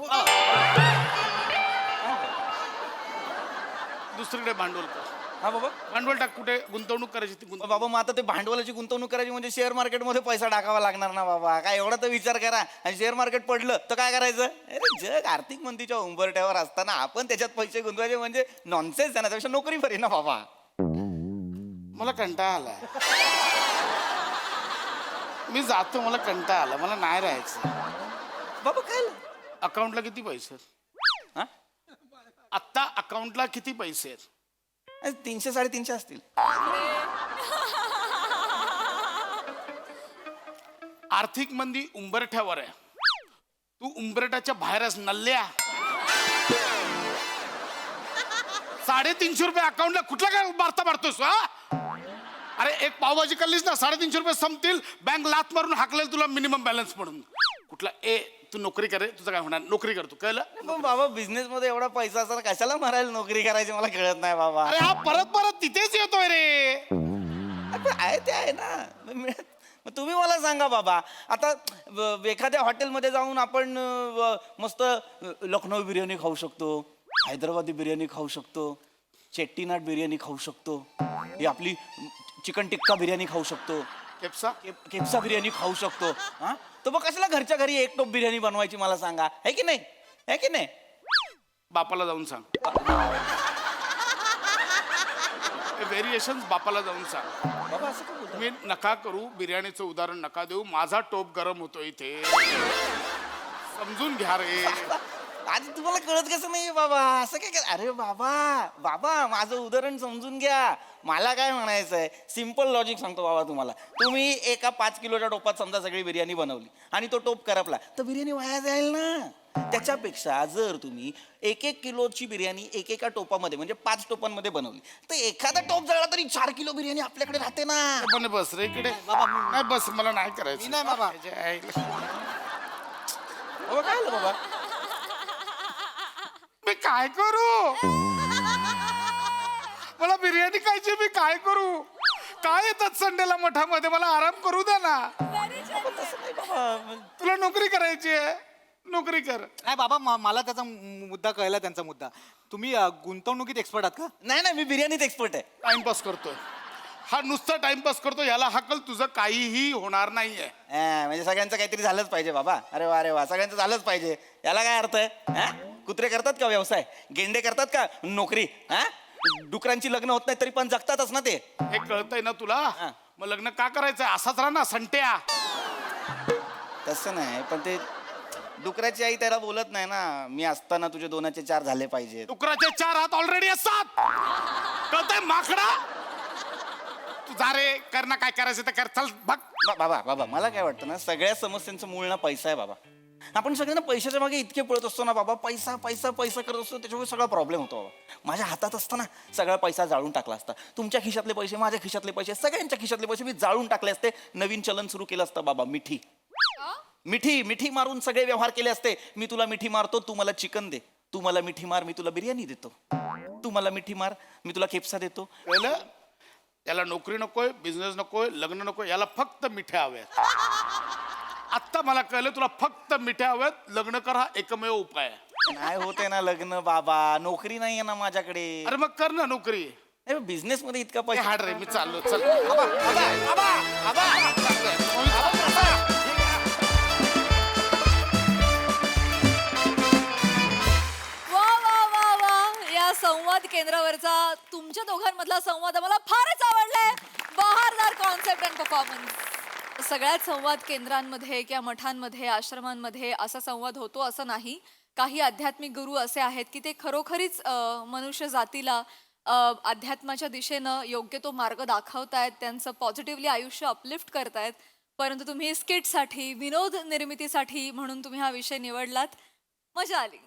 दुसरीकडे भांडवल कर. हा बाबा भांडवल टाक, कुठे गुंतवणूक करायची ती गुंतवणूक. बाबा मग आता ते भांडवलाची गुंतवणूक करायची म्हणजे शेअर मार्केटमध्ये पैसा टाकावा लागणार ना बाबा. काय एवढा तर विचार करा. आणि शेअर मार्केट पडलं तर काय करायचं? अरे जग आर्थिक मंदीच्या उंबरठ्यावर असताना आपण त्याच्यात पैसे गुंतवायचे म्हणजे नॉनसेन्स आहे ना. त्यापेक्षा नोकरी बरी ना बाबा. मला कंटाळा आलाय. मी जातो, मला कंटाळा आला, मला नाही राहायचं. बाबा काय अकाउंटला किती पैसे आहेत? हा? आत्ता अकाउंटला किती पैसे आहेत? 300-350 असतील. आर्थिक मंदी उंबरठ्यावर आहे. तू उंबरठ्याच्या बाहेरच नल्ल्या. 350 रुपये अकाउंटला कुठला काय वार्ता मारतोस हा? अरे एक पावभाजी खाल्लीस ना, 350 रुपये संपतील, बँक लात मारून हाकलेल तुला मिनिमम बॅलन्स म्हणून. कुठला तू नोकरी करे, तुझं काय होणार? नोकरी करतो, कळलं? पण बाबा बिझनेस मध्ये एवढा पैसा असताना कशाला मारायला नोकरी करायची मला कळत नाही बाबा. अरे हा परत परत तिथेच येतोय रे. पण आहे ते आहे ना. मग तुम्ही मला सांगा बाबा, आता एखाद्या हॉटेलमध्ये जाऊन आपण मस्त लखनौ बिर्याणी खाऊ शकतो, हैदराबादी बिर्याणी खाऊ शकतो, चेट्टीनाड बिर्याणी खाऊ शकतो, ही आपली चिकन टिक्का बिर्याणी खाऊ शकतो, केप्सा बिर्याणी खाऊ शकतो. हा तर मग कशाला घरच्या घरी एक टोप बिर्याणी बनवायची मला सांगा. है की नाही? है की नाही? बापाला जाऊन सांग. व्हेरिएशन बापाला जाऊन सांग. बाबा असं काय बोलतो? मी नका करू, बिर्याणीचं उदाहरण नका देऊ, माझा टोप गरम होतो इथे, समजून घ्या रे. आधी तुम्हाला कळत कसं नाही बाबा? असं काय अरे बाबा बाबा माझं उदाहरण समजून घ्या. मला काय म्हणायचंय, सिम्पल लॉजिक सांगतो बाबा तुम्हाला. तुम्ही एका 5 किलोच्या टोपात समजा सगळी बिर्याणी बनवली आणि तो टोप करपला तर बिर्याणी वाया जाईल ना. त्याच्यापेक्षा जर तुम्ही 1-1 किलोची बिर्याणी एकेका टोपामध्ये म्हणजे 5 टोपांमध्ये बनवली तर एखादा टोप जळला तरी 4 किलो बिर्याणी आपल्याकडे राहते ना. पण बस रे इकडे. नाही बस, मला नाही करायचं. नाही बाबा. बाबा काय आलं बाबा? मी काय करू? मला बिर्याणी खायची, मी काय करू? काय येतात संडेला मठामध्ये, मला आराम करू द्या ना. तसं नाही बाबा. तुला नोकरी करायची आहे, नोकरी कर. नाही बाबा, मला त्याचा मुद्दा कळला, त्यांचा मुद्दा. तुम्ही गुंतवणुकीत एक्सपर्ट आहात का? नाही मी बिर्याणीत एक्सपर्ट आहे. टाइमपास करतोय हा, नुसता टाइमपास करतो. याला हकल तुझं काहीही होणार नाहीये. म्हणजे सगळ्यांचं काहीतरी झालंच पाहिजे बाबा. अरे वा सगळ्यांचं झालंच पाहिजे. याला काय अर्थ आहे? कुत्रे करतात का व्यवसाय? गेंडे करतात का नोकरी? डुकरांची लग्न होत नाही तरी पण जगतातच ना ते. हे कळतंय ना तुला? मग लग्न का करायचंय? असाच राहा ना संट्या. तसं नाही, पण ते डुकराची आई त्याला बोलत नाही ना, मी असताना तुझे 2चे 4 झाले पाहिजेत. डुकराचे 4 हात ऑलरेडी असतात, कळतंय माकडा? तू जा रे, कर ना काय करायचं ते कर, चल बघ. बाबा मला काय वाटतं ना, सगळ्या समस्यांचं मूळ ना पैसा आहे बाबा. आपण सगळ्यांना पैशाच्या मागे इतके पळत असतो ना बाबा, पैसा पैसा पैसा करत असतो, त्याच्यामुळे सगळा प्रॉब्लेम होतो बाबा. माझ्या हातात असताना सगळा पैसा जाळून टाकला असता. तुमच्या खिशातले पैसे, माझ्या खिशातले पैसे, सगळ्यांच्या खिशातले पैसे मी जाळून टाकले असते. नवीन चलन सुरू केलं असतं बाबा. मिठी मारून सगळे व्यवहार केले असते. मी तुला मिठी मारतो, तू मला चिकन दे. तू मला मिठी मार, मी तुला बिर्याणी देतो. तू मला मिठी मार, मी तुला केप्सा देतो. कळलं? याला नोकरी नकोय, बिझनेस नकोय, लग्न नकोय, याला फक्त मिठ्या हव्यात. आत्ता मला कळलं, तुला फक्त मिठ्या हव्यात. लग्न कर, हा एकमेव उपाय आहे. नाही होते ना लग्न बाबा, नोकरी नाहीये ना माझ्याकडे. अरे मग कर ना नोकरी. बिझनेस मध्ये इतका हे पैसा. हाड रे, मी चाललो, चल. वा या संवाद केंद्रावरचा तुमच्या दोघांमधला संवाद मला फारच आवडलाय. बहारदार कॉन्सेप्ट अँड परफॉर्मन्स. सगळ्याच संवाद केंद्रांमध्ये किंवा मठांमध्ये, आश्रमांमध्ये असा संवाद होतो असं नाही. काही आध्यात्मिक गुरु असे आहेत की ते खरोखरीच मनुष्य जातीला अध्यात्माच्या दिशेनं योग्य तो मार्ग दाखवतायत, त्यांचं पॉझिटिव्हली आयुष्य अपलिफ्ट करतायत. परंतु तुम्ही स्किटसाठी, विनोद निर्मितीसाठी म्हणून तुम्ही हा विषय निवडलात. मजा आली.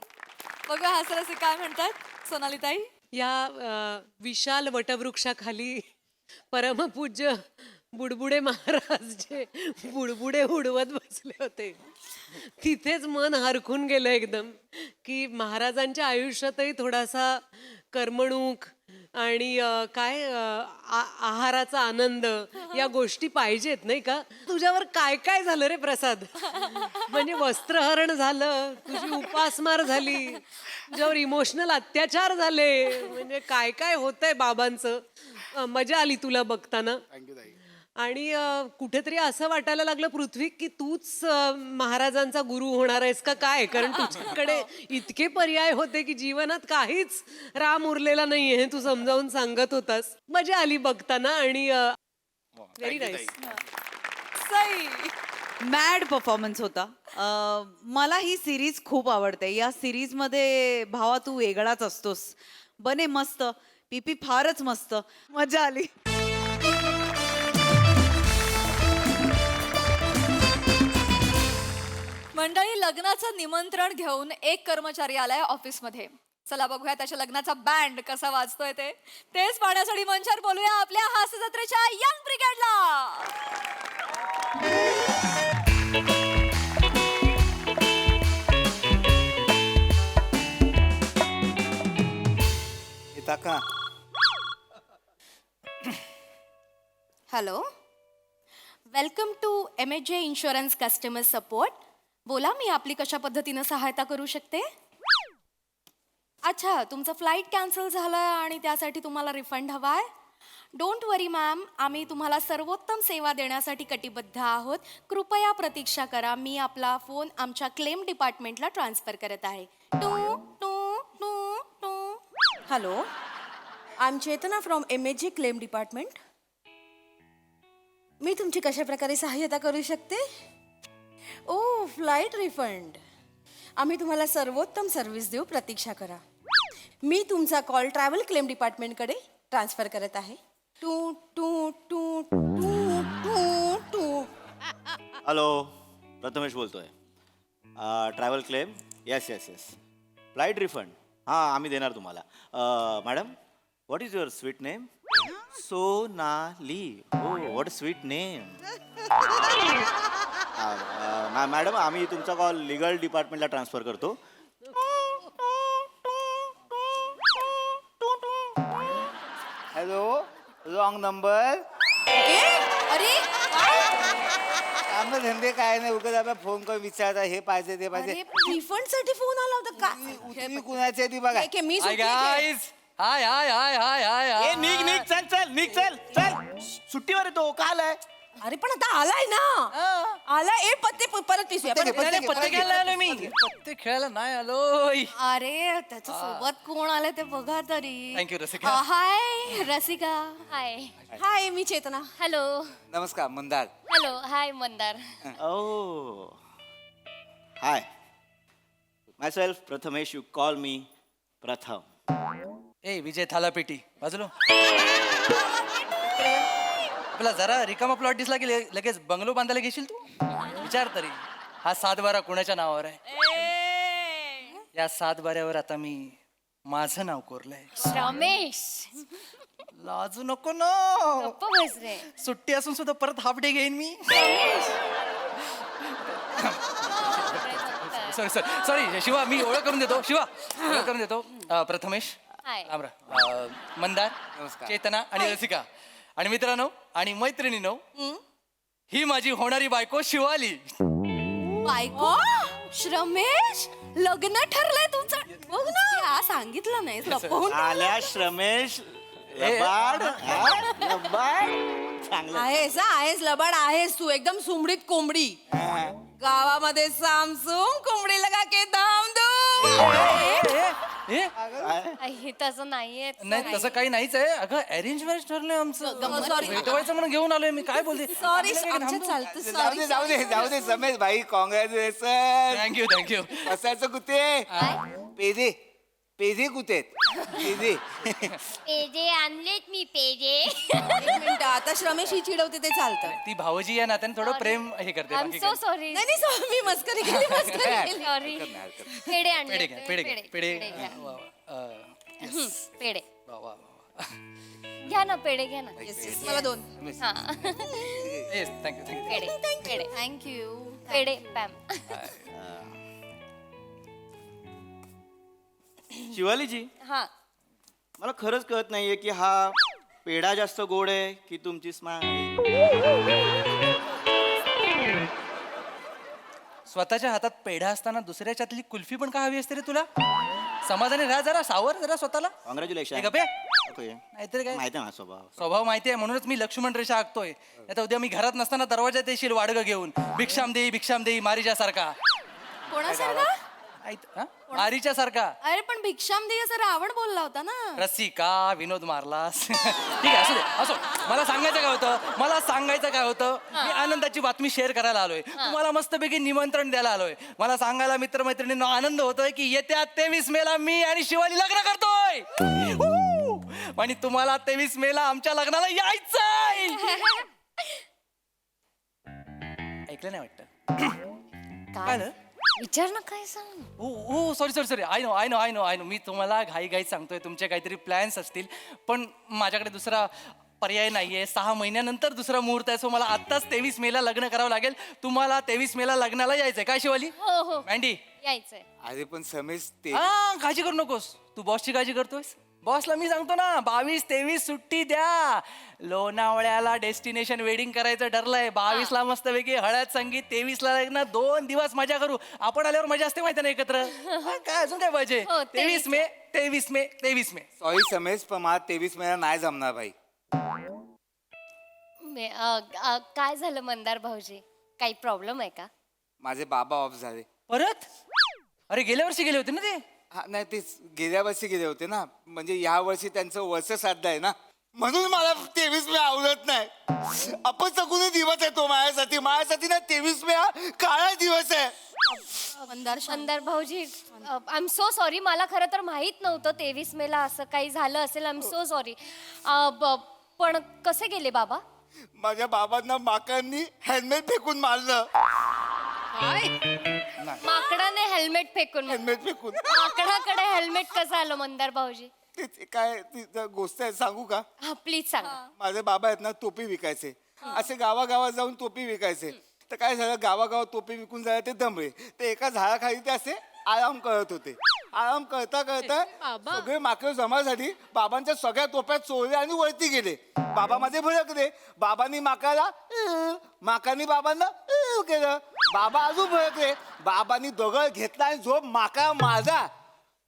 बघा हासरसे काय म्हणतात सोनालीताई. या विशाल वटवृक्षाखाली परमपूज्य बुडबुडे महाराज जे बुडबुडे उडवत बसले होते, तिथेच मन हरखून गेलं एकदम. की महाराजांच्या आयुष्यातही थोडासा करमणूक आणि आहाराचा आनंद या गोष्टी पाहिजेत नाही का? तुझ्यावर काय काय झालं रे प्रसाद? म्हणजे वस्त्रहरण झालं, तुझी उपासमार झाली, तुझ्यावर इमोशनल अत्याचार झाले, म्हणजे काय काय होतंय बाबांचं. मजा आली तुला बघताना. आणि कुठेतरी असं वाटायला लागलं पृथ्वी की तूच महाराजांचा गुरु होणार आहेस का काय, कारण तुझ्याकडे इतके पर्याय होते की जीवनात काहीच राम उरलेला नाहीये हे तू समजावून सांगत होतास. मजा आली बघताना आणि very nice. Sai. Mad performance होता. मला ही सिरीज खूप आवडते. या सिरीजमध्ये भावा तू वेगळाच असतोस. बने मस्त. पीपी फारच मस्त. मजा आली. मंडळी, लग्नाचं निमंत्रण घेऊन एक कर्मचारी आलाय ऑफिसमध्ये. चला बघूया त्याच्या लग्नाचा बँड कसा वाजतोय ते. तेच पाहण्यासाठी मंचावर बोलूया आपल्या हास्य जत्रेच्या यंग ब्रिगेडला. येता का? Hello, welcome to MHJ insurance customer support. बोला, मी आपली कशा पद्धतीनं सहायता करू शकते? अच्छा, तुमचं फ्लाईट कॅन्सल झालं आणि त्यासाठी तुम्हाला रिफंड हवा आहे. डोंट वरी मॅम, आम्ही तुम्हाला सर्वोत्तम सेवा देण्यासाठी कटिबद्ध आहोत. कृपया प्रतीक्षा करा. मी आपला फोन आमच्या क्लेम डिपार्टमेंटला ट्रान्सफर करत आहे. Two two two two. Hello, I am Chetna from MHJ claim department. मी तुमची कशा प्रकारे सहाय्यता करू शकते? Oh, flight refund. आम्ही तुम्हाला सर्वोत्तम सर्व्हिस देऊ. प्रतीक्षा करा. मी तुमचा कॉल ट्रॅव्हल क्लेम डिपार्टमेंटकडे ट्रान्सफर करत आहे. Two two two two two two. Hello, Prathamesh बोलतोय. Travel claim. Yes yes yes. Flight refund. हां, आम्ही देणार तुम्हाला. Madam, what is your sweet name? Sonali. हो, व्हॉट स्वीट नेम. मॅडम, आम्ही तुमचा कॉल लिगल डिपार्टमेंटला ट्रान्सफर करतो. Hello, wrong number. अरे, आम्ही धंदे काय नाही, उगाच आपला फोन करून विचारता हे पाहिजे ते पाहिजे. रिफंड साठी फोन आला होता का? उतरी कुणाची आहे ती बघा. ठीक आहे, मी हाय सुटली आहे. गाईज. हाय हाय हाय हाय हाय ए, हाय. निघ निघ, चल चल, निघ, चल चल. सुट्टीवर येतो का आलाय? अरे पण आता आलाय ना. आलाय. ए, पत्ते परत पिसूया. पत्ते परत- घे, नाही, पत्ते खेळायला आलो मी. पत्ते खेळायला नाही आलोय. अरे, त्याच्या सोबत कोण आले ते बघा तरी. Thank you, रसिका. हाय रसिका. हाय. हाय, मी चेतना. हॅलो. नमस्कार Mandar. Hello. Hi Mandar. Oh, hi. Myself Prathamesh. You call me Pratham. ए विजय थालापेटी बाजूलो. आपला जरा रिकामा प्लॉट दिसला की लगेच बंगलो बांधायला घेशील तू? विचार तरी, हा 7/12 कोणाच्या नावावर आहे? या 7/12वर आता मी माझं नाव कोरलंय. रमेश. लाजू नको ना. गप्प बस रे. सुट्टी असून सुद्धा परत हाफ डे घेईन मी. सॉरी सॉरी सॉरी शिवा, मी ओळख करून देतो. शिवा, ओळख करून देतो. प्रथमेश. हाय. मंदार. नमस्कार. चेतना आणि रसिका आणि मित्रांनो आणि मैत्रिणींनो, ही माझी होणारी बायको शिवाली. बायको? रमेश, लग्न ठरलंय तुमचं? बघ ना, सांगितलं नाही. लपवून आल्या श्रमेश. लबाड. लबाड. चांगलं. आहेस लबाड आहेस तू. एकदम सुमडीत कोंबडी. गावामध्ये सामसूम कोंबडी लगा के दाम दू. हे तसं नाहीये. नाही तसं काही नाहीच आहे. अगं अरेंज मॅरेज ठरलंय आमचं. Sorry. भेटवायचं म्हणून घेऊन आलोय मी. काय बोलते? सॉरी, आमच्यात चालतं. जाऊ दे जाऊ दे जाऊ दे समेश भाई, कॉंग्रॅच्युलेशन. Thank you thank you. असायचं कुठे? पेजे पेजे कुठे? पेजे. पेजे आणलेत मी. पेजे. एक मिनिट, आता रमेश ही चिडवते ते चालतं. ती भावजी या नात्याने थोडं प्रेम हे करते. आय एम बाकी सो काही सॉरी. नाही नाही, मी मस्करी केली, मस्करी केली. सॉरी. पेढे नाही. आणले. पेढे घ्या पेढे घ्या पेढे. घ्या. वा, वा. पेढे वा, वा, वा. घ्या ना. पेढे घ्या ना. मला 2. हा. Yes thank you thank you. पेढे पेढे. थँक्यू. पेढे पॅम. शिवालीजी हा मला खरंच कळत नाहीये की हा पेढा जास्त गोड आहे की तुमची स्माईल. स्वतःच्या हातात पेढा असताना दुसऱ्याच्यातली कुल्फी पण का हवी असते रे तुला? समाधानी राहा जरा, सावर जरा स्वतःला. कॉंग्रॅच्युलेशन. हे गप्पे. ओके. नाहीतर काय माहिती आहे माझा स्वभाव. स्वभाव माहिती आहे म्हणूनच मी लक्ष्मण रेषा आखतोय. आता उद्या मी घरात नसताना दरवाजात येशील वाडगं घेऊन, भिक्षाम देई मारीच्या सारखा. कोणासारखा? मारीच्या सारखा. अरे पण भिक्षाम दे असं रावण बोलला होता ना. रसिका विनोद मारलास. ठीक आहे, असू दे असो. मला सांगायचं काय होतं मी आनंदाची बातमी शेअर करायला आलोय. तुम्हाला मस्तपैकी निमंत्रण द्यायला आलोय. मला सांगायला मित्रमैत्रिणींना आनंद होतोय की येत्या 23 मेला मी आणि शिवाली लग्न करतोय. आणि तुम्हाला 23 मेला आमच्या लग्नाला यायचंय. ऐकलं नाही वाटतं? काय झालं? विचार ना काय सांग. ओ सॉरी आय नो मी तुम्हाला घाई सांगतोय. तुमचे काहीतरी प्लॅन्स असतील पण माझ्याकडे दुसरा पर्याय नाहीये. 6 महिन्यानंतर दुसरा मुहूर्त आहे. सो मला आत्ताच 23 मेला लग्न करावं लागेल. तुम्हाला 23 मेला लग्नाला यायचंय काय शिवाली? हो मँडी यायचंय. अरे पण समेश ते हा काळजी करू नकोस. तू बॉसची काळजी करतोयस. बॉसला मी सांगतो ना 22-23 सुट्टी द्या. लोणावळ्याला डेस्टिनेशन वेडिंग करायचं ठरलंय. 22 ला मस्तपैकी हळद संगीत, 23 ला लग्न. 2 दिवस मजा करू. आपण आल्यावर मजा असते माहिती ना एकत्र. काय अजून काय पाहिजे? हो, 23 मे. सॉरी समेश पण मला 23 महिना नाही जमणार भाई. काय झालं मंदार भाऊजी? काही प्रॉब्लेम आहे का? माझे बाबा ऑफ झाले. परत? अरे गेल्या वर्षी गेले होते ना ते. हा नाही तेच गेल्या वर्षी गेले होते ना. म्हणजे या वर्षी त्यांचं वर्ष श्राद्ध आहे ना म्हणून मला 23 मे आवडत नाही. अपसकुनी दिवस आहे तो माझ्यासाठी ना 23 मे हा काळा दिवस आहे. मंदार भाऊजी आय एम सो सॉरी. मला खरं तर माहित नव्हतं 23 मेला असं काही झालं असेल. I am so sorry. पण कसे गेले बाबा? माझ्या बाबांना माकांनी हेल्मेट फेकून मारलं. माकडाने हेल्मेट फेकून माकडाकडे हेल्मेट कसं आलं मंदार भाऊजी? ते काय ती गोष्ट आहे सांगू का? हा प्लीज सांगा. माझे बाबा आहेत ना टोपी विकायचे. असे गावागावात जाऊन टोपी विकायचे. तर काय झालं गावागावात टोपी विकून झालं ते दमले. ते एका झाडाखाली ते असे आराम करत होते. आराम करता सगळे माकडं जमासाठी बाबांच्या सगळ्या टोप्या चोरल्या आणि वरती गेले. बाबा माझे भडकले. बाबांनी माकानी बाबांना केलं. बाबा अजून भडकले. बाबांनी दगड घेतला आणि जो माका माझा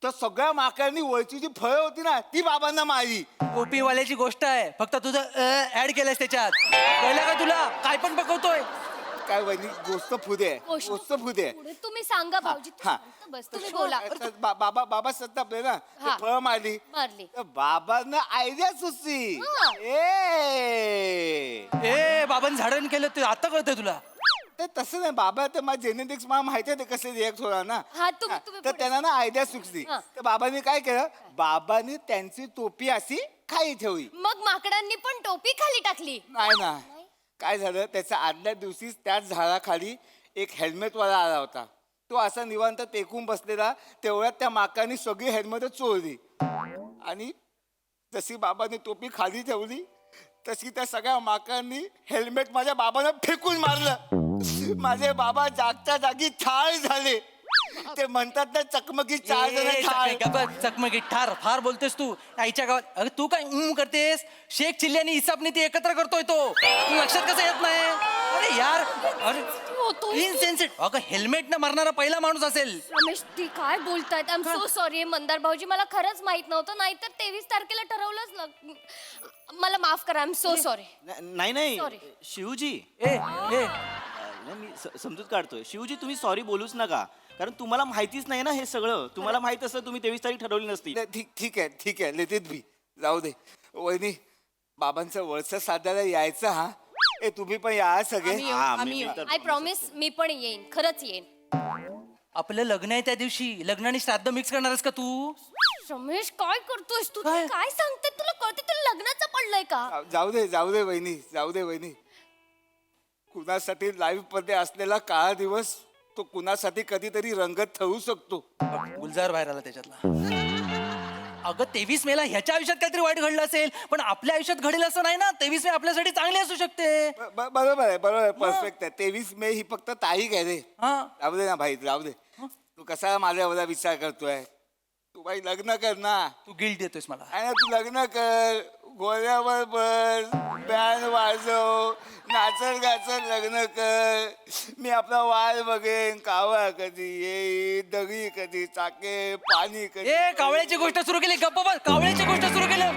तर सगळ्या माकडांनी वरची जी फळं होती ना ती बाबांना मारली. टोपीवाल्याची गोष्ट आहे. फक्त तुझं ऍड केलंस त्याच्यात. कळलं का तुला? काय पण पकवतोय. काय वहिनी गोष्ट पुढे आहे. पुढे तुम्ही सांगा भाऊजी. बस तुम्ही बोला. बाबा सत्तापले ना फळ मारली. तर बाबांना आयडिया सुचली. ए बाबांनी झाडण केलं ते आता कळतंय तुला? ते तसं नाही बाबा तर माझ्या जेनेटिक्स मला माहिती आहे ते कसे रिॲक्ट होणार ना. तुम्ही तर त्यांना ना आयडिया सुचली. तर बाबांनी काय केलं बाबांनी त्यांची टोपी अशी खाली ठेवली. मग माकडांनी पण टोपी खाली टाकली? नाही ना काय झालं त्याच्या आदल्या दिवशीच त्याच झाडाखाली एक हेल्मेटवाला आला होता. तो असा निवांत टेकून बसलेला. तेवढ्यात त्या माकांनी सगळी हेल्मेट चोरली आणि जशी बाबांनी टोपी खाली ठेवली तशी त्या सगळ्या माकांनी हेल्मेट माझ्या बाबांना फेकून मारलं. माझे बाबा जागच्या जागी ठार झाले. ते म्हणतात ना चकमकी 4 जण चकमकी ठार फार बोलतेस तू. आईच्या गावात अरे तू काय करतेस? शेख चिल्ली आणि इसाबने ती एकत्र करतोय तो. लक्षात कसं येत नाही? अरे यार अरे इनसेन्सिटिव्ह. अगं हेल्मेट न मारणारा पहिला माणूस असेल. रमेश ती काय बोलतायत? I am so sorry Mandar भाऊजी. मला खरंच माहित नव्हतं. नाहीतर 23 तारखेला ठरवलंच. मला माफ करा. I am so sorry. नाही Sorry. शिवजी ए मी समजूत काढतोय. शिवजी तुम्ही सॉरी बोलूच नका कारण तुम्हाला माहितीच नाही ना हे सगळं. तुम्हाला माहित असतं तुम्ही 23 तारीख ठरवली नसती. ठीक आहे लेतेत भी जाऊ दे. वहिनी बाबांचं वर्ष साधायला यायचं. हा ए तुम्ही पण या सगळे. आय प्रॉमिस मी पण येईन. खरंच येईन. आपलं लग्न आहे त्या दिवशी. लग्न आणि श्राद्ध मिक्स करणारस का तू? रमेश काय करतोयस तू? काय सांगते? तुला कळते तुला लग्नाचं पडलंय का? जाऊ दे वहिनी. कुणासाठी लाईव्ह मध्ये असलेला काळा दिवस तो कुणासाठी कधीतरी रंगत ठरू शकतो. गुलजार बाहेर आला त्याच्यातला. अगं 23 मेला ह्याच्या आयुष्यात काहीतरी वाईट घडलं असेल पण आपल्या आयुष्यात घडेल असं नाही ना. 23 मे आपल्यासाठी चांगली असू शकते. बरोबर आहे परफेक्ट आहे. 23 मे ही फक्त तारीख आहे रे. जाऊ दे ना भाई जाऊ दे. तू कसा माझ्या एवढा विचार करतोय? तू बाई लग्न कर ना. तू गिल्ट देतोयस मला. आणि तू लग्न कर, गोळ्यावर बस, बँड वाजव, नाचत गाचत लग्न कर. मी आपला वाल बघेन, कावळा कधी येईल, दगडी कधी चाके, पाणी कधी. ए कावळ्याची गोष्ट सुरू केली, गप्प बस. कावळ्याची गोष्ट सुरू केली.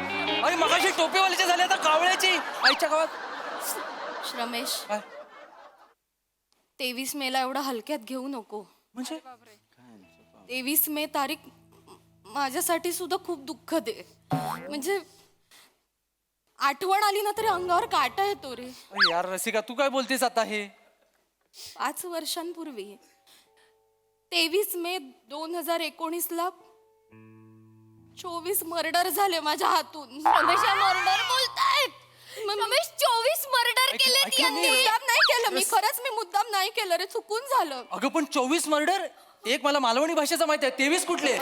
अरे मगाशी टोपीवाल्याची झाली, आता कावळ्याची. आईच्या गावात रमेश काय 23 मेला एवढं हलक्यात घेऊ नको. म्हणजे 23 मे तारीख माझ्यासाठी सुद्धा खूप दुःखद आहे. म्हणजे आठवण आली ना तरी अंगावर काटा येतो रे. अरे यार रसिका, तू काय बोलतेस आता हे? 5 वर्षांपूर्वी 23 मे 2019ला 24 मर्डर झाले माझ्या हातून. मर्डर बोलतायत. रमेश 24 मर्डर केले मुद्दाम नाही केलं मी, खरंच मी मुद्दाम नाही केलं रे, चुकून झालं. अगं पण 24 मर्डर, एक मला मालवणी भाषेचा माहिती आहे, 23 कुठले?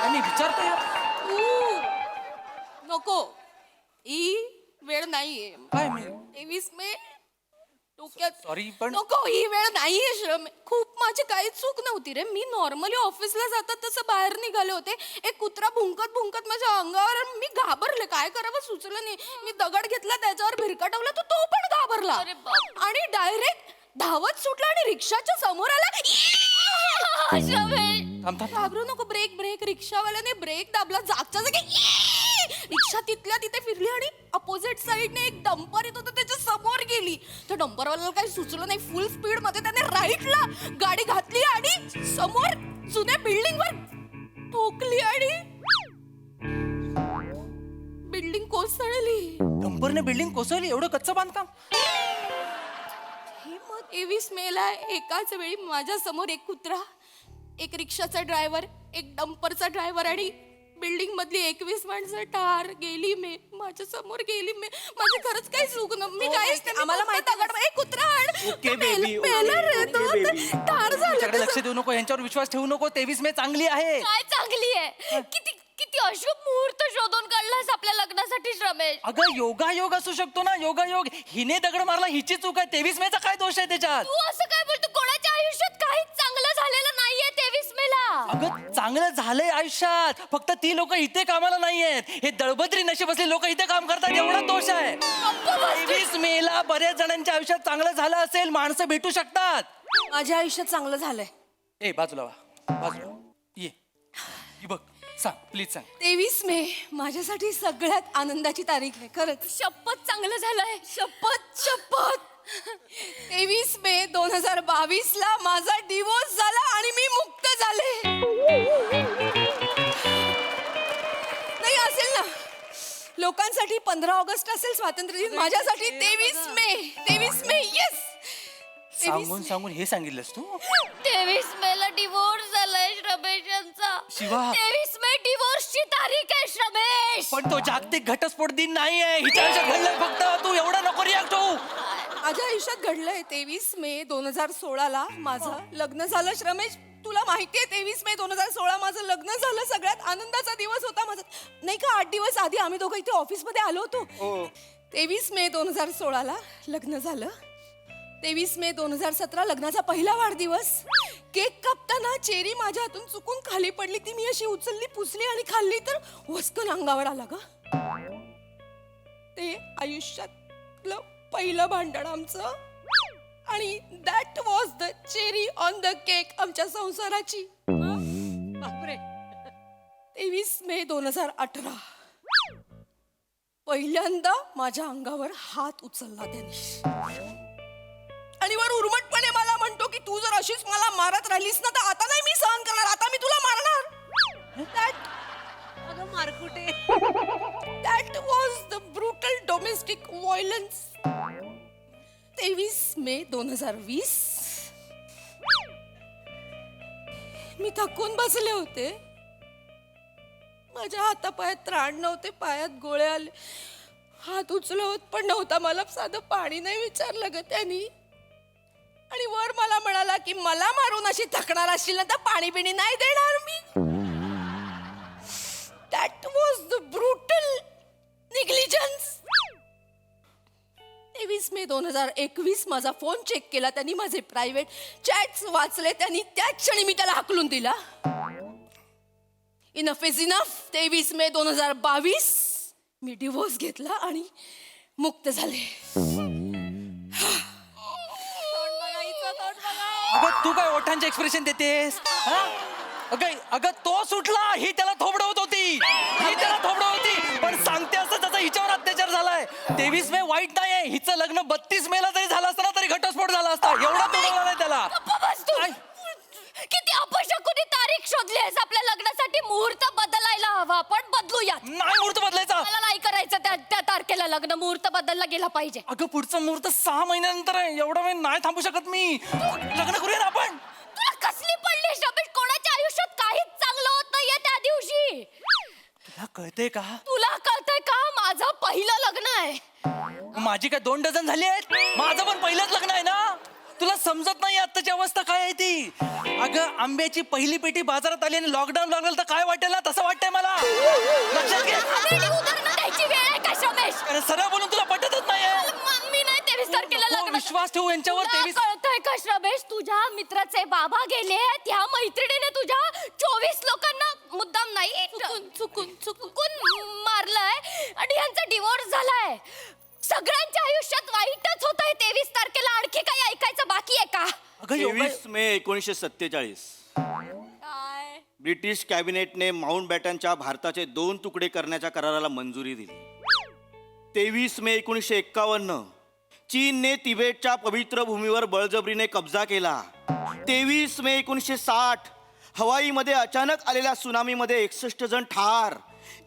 आणि विचारतो यार. नको, ही वेळ नाहीये. काय मी 23 मे डोक्यात सॉरी पण नको, ही वेळ नाहीये श्रम. खूप माझी काही चूक नव्हती रे. मी नॉर्मली ऑफिसला जातात तसं बाहेर निघाले होते. एक कुत्रा भुंकत भुंकत माझ्या अंगावर, मी घाबरले, काय करावं सुचलं नाही. मी दगड घेतला, त्याच्यावर भिरकटवला, तर तो पण घाबरला आणि डायरेक्ट धावत सुटला आणि रिक्षाच्या समोर आला. घाबरू नको, ब्रेक ब्रेक. रिक्षावाल्याने ब्रेक दाबला, जागच्या जागी रिक्षा तिथल्या तिथे फिरली आणि अपोजिट साइडने एक डंपर येत होतं, त्याच्या समोर गेली. त्या डंपरवाल्याला काही सुचलं नाही, फुल स्पीड मध्ये त्याने राईटला गाडी घातली आणि समोर जुन्या बिल्डिंग वर ठोकली आणि बिल्डिंग कोसळली. डंपरने बिल्डिंग कोसळली? एवढं कच्चं बांधकाम? 23 मेला एकाच वेळी माझ्या समोर एक कुत्रा, एक रिक्षाचा ड्रायव्हर, एक डंपरचा ड्रायव्हर आणि बिल्डिंग मधली 21 माणसं ठार गेली. मी माझ्या समोर गेली. मी माझी खरंच काही चूक न, मी काहीच नाही. आम्हाला माहिती कुत्रा ठार झालं. त्याच्याकडे लक्ष देऊ नको, यांच्यावर विश्वास ठेवू नको. 23 मे चांगली आहे. काय चांगली आहे? किती किती अशुभ मुहूर्त शोधून काढलास आपल्या लग्नासाठी रमेश. अगं योगायोग असू शकतो ना, योगायोग. हिने दगड मारला, हिची चूक आहे. 23 मेचा काय दोष आहे त्याच्यात? तू असं काय बोलतो? कोणाच्या आयुष्यात काहीच चांगलं झालेलं नाहीये 23 मेला. अगं चांगलं झालंय आयुष्यात, फक्त ती लोक इथे कामाला नाहीयेत. हे दळबद्री नशीब असले लोक इथे काम करतात, एवढा दोष आहे. 23 मेला बऱ्याच जणांच्या आयुष्यात चांगलं झालं असेल, माणसं भेटू शकतात. माझ्या आयुष्यात चांगलं झालंय. ए बाजूला वा, बाजूला ये. बघ, सांग प्लीज सांग. 23 मे माझ्यासाठी सगळ्यात आनंदाची तारीख आहे, खरंच. शपथ चांगलं झालंय. शपथ शपथ. 23 मे 2022ला माझा डिवोर्स झाला आणि मी मुक्त झाले. नाही असेल ना, लोकांसाठी 15 ऑगस्ट असेल स्वातंत्र्य दिन, माझ्यासाठी 23 मे येस. सांगून सांगून हे सांगितलंस तू? 23 मेला डिवोर्स झालाय रमेश यांचा. शिवा. 23 मे डिवोर्सची तारीख आहे रमेश. पण तो जागतिक घटस्फोट दिन नाहीये. हिच्या आयुष्यात घडलंय फक्त. तू एवढा नको रिॲक्ट होऊ. माझ्या आयुष्यात घडलंय 23 मे 2016ला माझं लग्न झालं. रमेश तुला माहितीये 23 मे 2016 माझं लग्न झालं. सगळ्यात आनंदाचा दिवस होता माझा, नाही का? 8 दिवस आधी आम्ही दोघं इथे ऑफिसमध्ये आलो होतो. 23 मे 2016ला लग्न झालं. 23 मे 2017 लग्नाचा पहिला वाढदिवस. केक कापताना चेरी माझ्या हातून चुकून खाली पडली. ती मी अशी उचलली, पुसली आणि खाल्ली, तर वस्कन अंगावर आला ग. ते आयुष्यातलं पहिलं भांडण आमचं, आणि that was the cherry on the cake आमच्या संसाराची. बापरे. 23 मे 2018 पहिल्यांदा माझ्या अंगावर हात उचलला त्याने, आणि वर उर्मटपणे मला म्हणतो की तू जर अशीच मला मारत राहिलीस ना, तर आता नाही मी सहन करणार, आता मी तुला मारणार. अगं Markute. That was the brutal domestic violence. 23 मे 2020 मी थकून बसले होते. माझ्या हातापायात त्राण नव्हते, पायात गोळे आले. हात उचलत पण नव्हता. मला साधं पाणी नाही विचारलं ग त्यांनी. आणि वर मला म्हणाला की मला मारून अशी थकणार असशील ना, तर पाणी बिणी नाही देणार मी. That was the brutal negligence. 23 मे 2021 माझा फोन चेक केला, त्यांनी माझे प्रायव्हेट चॅट्स वाचले, त्यांनी त्याच क्षणी मी त्याला हाकलून दिला. Enough is enough. 23 may 2022 me divorce घेतला आणि मुक्त झाले. अगं तू काय ओठांचे एक्सप्रेशन देतेस हा? अगं तो सुटला, ही त्याला थोबडवत होती, पण सांगते असं त्याचा हिच्यावर अत्याचार झालाय. 23 मे वाईट नाहीये, हिचं लग्न 32 मेला जरी झालं असतं ना तरी घटस्फोट झाला असता. एवढा तुडवला नाही त्याला. किती अपशकुनी तारीख शोधली आहेस आपल्या लग्नासाठी. मुहूर्त बदलायला हवा, आपण बदलूया. नाही मुहूर्त बदलायचा. मला नाही करायचं त्या तारखेला लग्न. मुहूर्त बदलला गेला पाहिजे. अगं पुढचा मुहूर्त 6 महिन्यानंतर आहे. एवढा वेळ नाही थांबू शकत मी. लग्न करूया ना आपण. तुला कसली पडली शबेश? कोणाच्या आयुष्यात काहीच चांगलं होत नाहीये त्या दिवशी. तुला कळतंय का? तुला कळतंय का? माझं पहिलं लग्न आहे. माझी काय 2 डझन झाली आहेत? माझं पण पहिलंच लग्न आहे ना. तुला समजत नाही आत्ताची अवस्था काय आहे ती. अगं आंब्याची पहिली पेटी बाजारात आली आणि लॉकडाऊन लागलं तर काय वाटेल ना, तसं वाटतंय मला. लक्षात घे. उदाहरणं द्यायची वेळ आहे का शबेश? अरे सरळ बोलून तुला पटतच नाहीये. मी नाही 23 तारखेला हो, लग्न. विश्वास ठेवू यांच्यावर. तुला 23 कळतंय का श्रमेश? तुझ्या मित्राचे बाबा गेले, त्या मैत्रिणीने तुझ्या 24 लोकांना मुद्दाम नाही चुकून मारलंय आणि यांचा डिवोर्स झालाय. सगळ्यांच्या आयुष्यात वाईटच होतंय. 23 तारखेला आणखी काही ऐकायचं बाकी आहे का? 23 मे 1947 ब्रिटिश कॅबिनेटने माउंट बॅटनच्या भारताचे 2 तुकडे करण्याच्या कराराला मंजुरी दिली. 23 मे 1951 चीनने तिबेटच्या पवित्र भूमीवर बळजबरीने कब्जा केला. 23 मे 1960 हवाईमध्ये अचानक आलेल्या सुनामीमध्ये 61 जण ठार.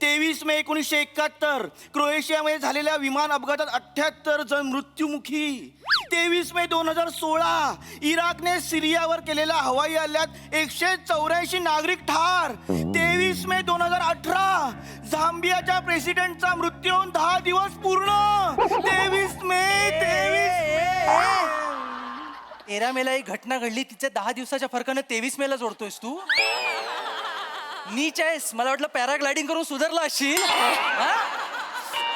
23 मे 1971 क्रोएशियामध्ये झालेल्या विमान अपघातात 78 जण मृत्युमुखी. 23 मे 2016 इराकने सिरियावर केलेल्या हवाई हल्ल्यात 184 नागरिक ठार. 23 मे 2018 झांबियाच्या प्रेसिडेंटचा मृत्यू होऊन 10 दिवस पूर्ण. 23 मे 13 मेला एक घटना घडली, तिच्या 10 दिवसाच्या फरकानं 23 मेला जोडतोयस तू. नीच आहेस. मला वाटलं पॅराग्लायडिंग करून सुधारला असशील. हा?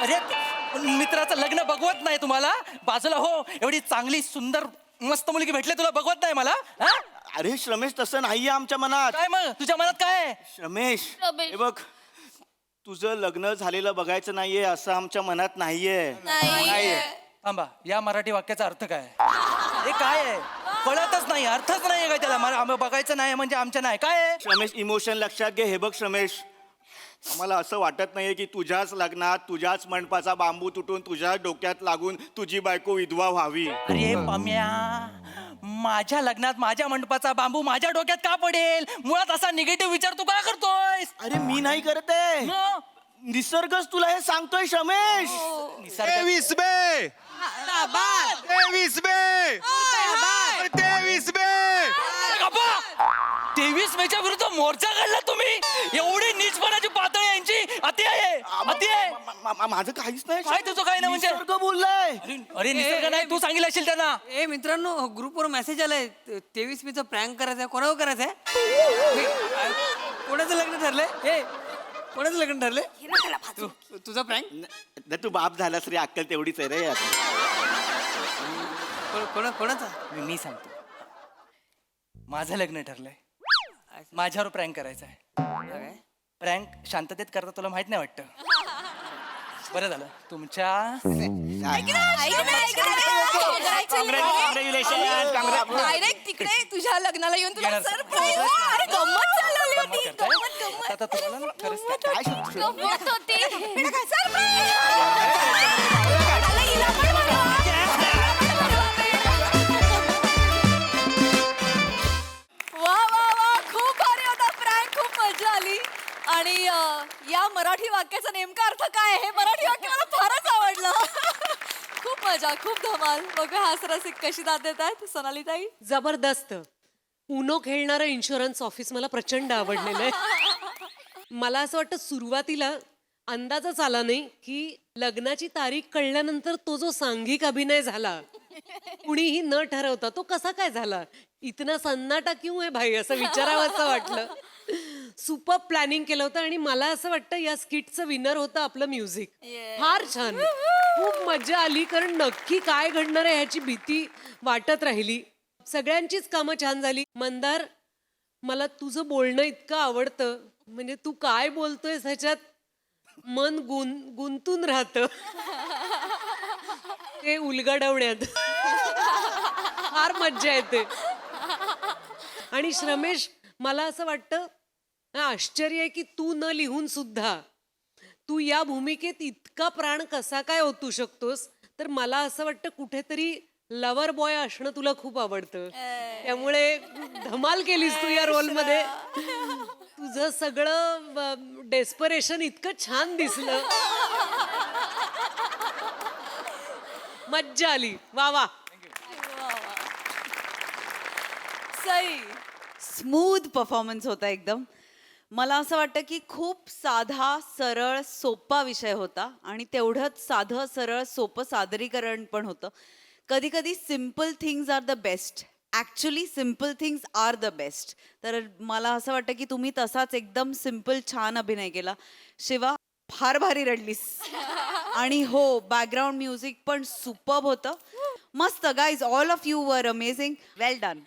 अरे मित्राचं लग्न बघवत नाही तुम्हाला? बाजूला हो, एवढी चांगली सुंदर मस्त मुलगी भेटले तुला, बघवत नाही मला? हा? अरे श्रमेश, तसं नाहीये आमच्या मनात. काय मग तुझ्या मनात काय आहे? श्रमेश, हे बघ, तुझं लग्न झालेलं बघायचं नाहीये असं आमच्या मनात नाहीये. थांबा, या मराठी वाक्याचा अर्थ काय? हे काय आहे? कळतच नाही, अर्थच नाही काय त्याला. बघायचं नाही म्हणजे आमच्या नाही काय आहे? श्रमेश, इमोशन लक्षात घे. हे बघ श्रमेश, आम्हाला असं वाटत नाहीये की तुझ्याच लग्नात तुझ्याच मंडपाचा बांबू तुटून तुझ्या डोक्यात लागून तुझी बायको विधवा व्हावी. अरे पम्या, माझ्या लग्नात माझ्या मंडपाचा बांबू माझ्या डोक्यात का पडेल? मुळात असा निगेटिव्ह विचार तू का करतोय? अरे मी नाही करते, निसर्गच तुला हे सांगतोय श्रमेश. 23 मे 23 मे 23 मे 23 मेच्या विरुद्ध मोर्चा काढला तुम्ही. एवढी नीचपणाची पातळी यांची अति आहे, अति आहे. माझं काहीच नाही. काय तुझं काय नाही म्हणजे? निसर्ग बोललाय. अरे निसर्ग नाही, तू सांगितलं असेल त्यांना. ए मित्रांनो, ग्रुपवर मेसेज आलाय 23 मेचं प्रँक करायचंय. कोणावर करायचंय? कोणाचं लग्न ठरलंय? ए कोणाचं लग्न ठरलंय? तुझा प्रँक? तू बाप झालास रे, अक्कल तेवढीच आहे रे. कोणाचा? मी सांगतो, माझं लग्न ठरलंय. माझ्यावर प्रँक करायचं आहे. प्रँक शांततेत करता तुला माहित नाही वाटतं. बरं झालं तुमच्या डायरेक्ट तिकडे तुझ्या लग्नाला येऊन तुला येणार. सरप्राईज. अरे गंमत चालवली होती. आता तुम्हाला ना खरंच गंमत होती. वा वा वा, खूप भारी होता प्रँक. खूप मजा आली. आणि या मराठी वाक्याचा नेमका अर्थ काय आहे? हे मराठी वाक्य मला फारच आवडलं. खूप मजा, खूप धमाल. बघा हास्यरसिक कशी दाद देत आहेत सोनाली ताई. जबरदस्त. उनो खेळणारं इन्शुरन्स ऑफिस मला प्रचंड आवडलेलं आहे. मला असं वाटतं सुरुवातीला अंदाजच आला नाही की लग्नाची तारीख कळल्यानंतर तो जो सांघिक अभिनय झाला, कुणीही न ठरवता तो कसा काय झाला. इतना सन्नाटा क्यों है भाई, असं विचारावं असं वाटलं. सुपर प्लॅनिंग केलं होतं आणि मला असं वाटतं या स्किटचं विनर होतं आपलं म्युझिक. फार छान. खूप मजा आली कारण नक्की काय घडणार आहे ह्याची भीती वाटत राहिली. सगळ्यांचीच कामं छान झाली. मंदार, मला तुझं बोलणं इतकं आवडतं, म्हणजे तू काय बोलतोयस ह्याच्यात मन गुंतून राहतं ते उलगडवण्यात. फार मज्जा येते. आणि श्रमेश, मला असं वाटतं आश्चर्य आहे की तू न लिहून सुद्धा तू या भूमिकेत इतका प्राण कसा काय ओतू शकतोस. तर मला असं वाटतं कुठेतरी लवर बॉय असणं तुला खूप आवडतं. त्यामुळे धमाल केलीस तू या रोलमध्ये. तुझं सगळं डेस्परेशन इतकं छान दिसलं. मज्जा आली. वा वा. सई. स्मूथ परफॉर्मन्स होता एकदम. मला असं वाटतं की खूप साधा सरळ सोपा विषय होता आणि तेवढंच साधं सरळ सोपं सादरीकरण पण होतं. कधी कधी simple things are the best. Actually simple things are the best. तर मला असं वाटतं की तुम्ही तसाच एकदम सिम्पल छान अभिनय केला. शिवा, फार भारी रडलीस. आणि हो, बॅकग्राऊंड म्युझिक पण सुपर्ब होतं. मस्त guys, all of you were amazing. Well done.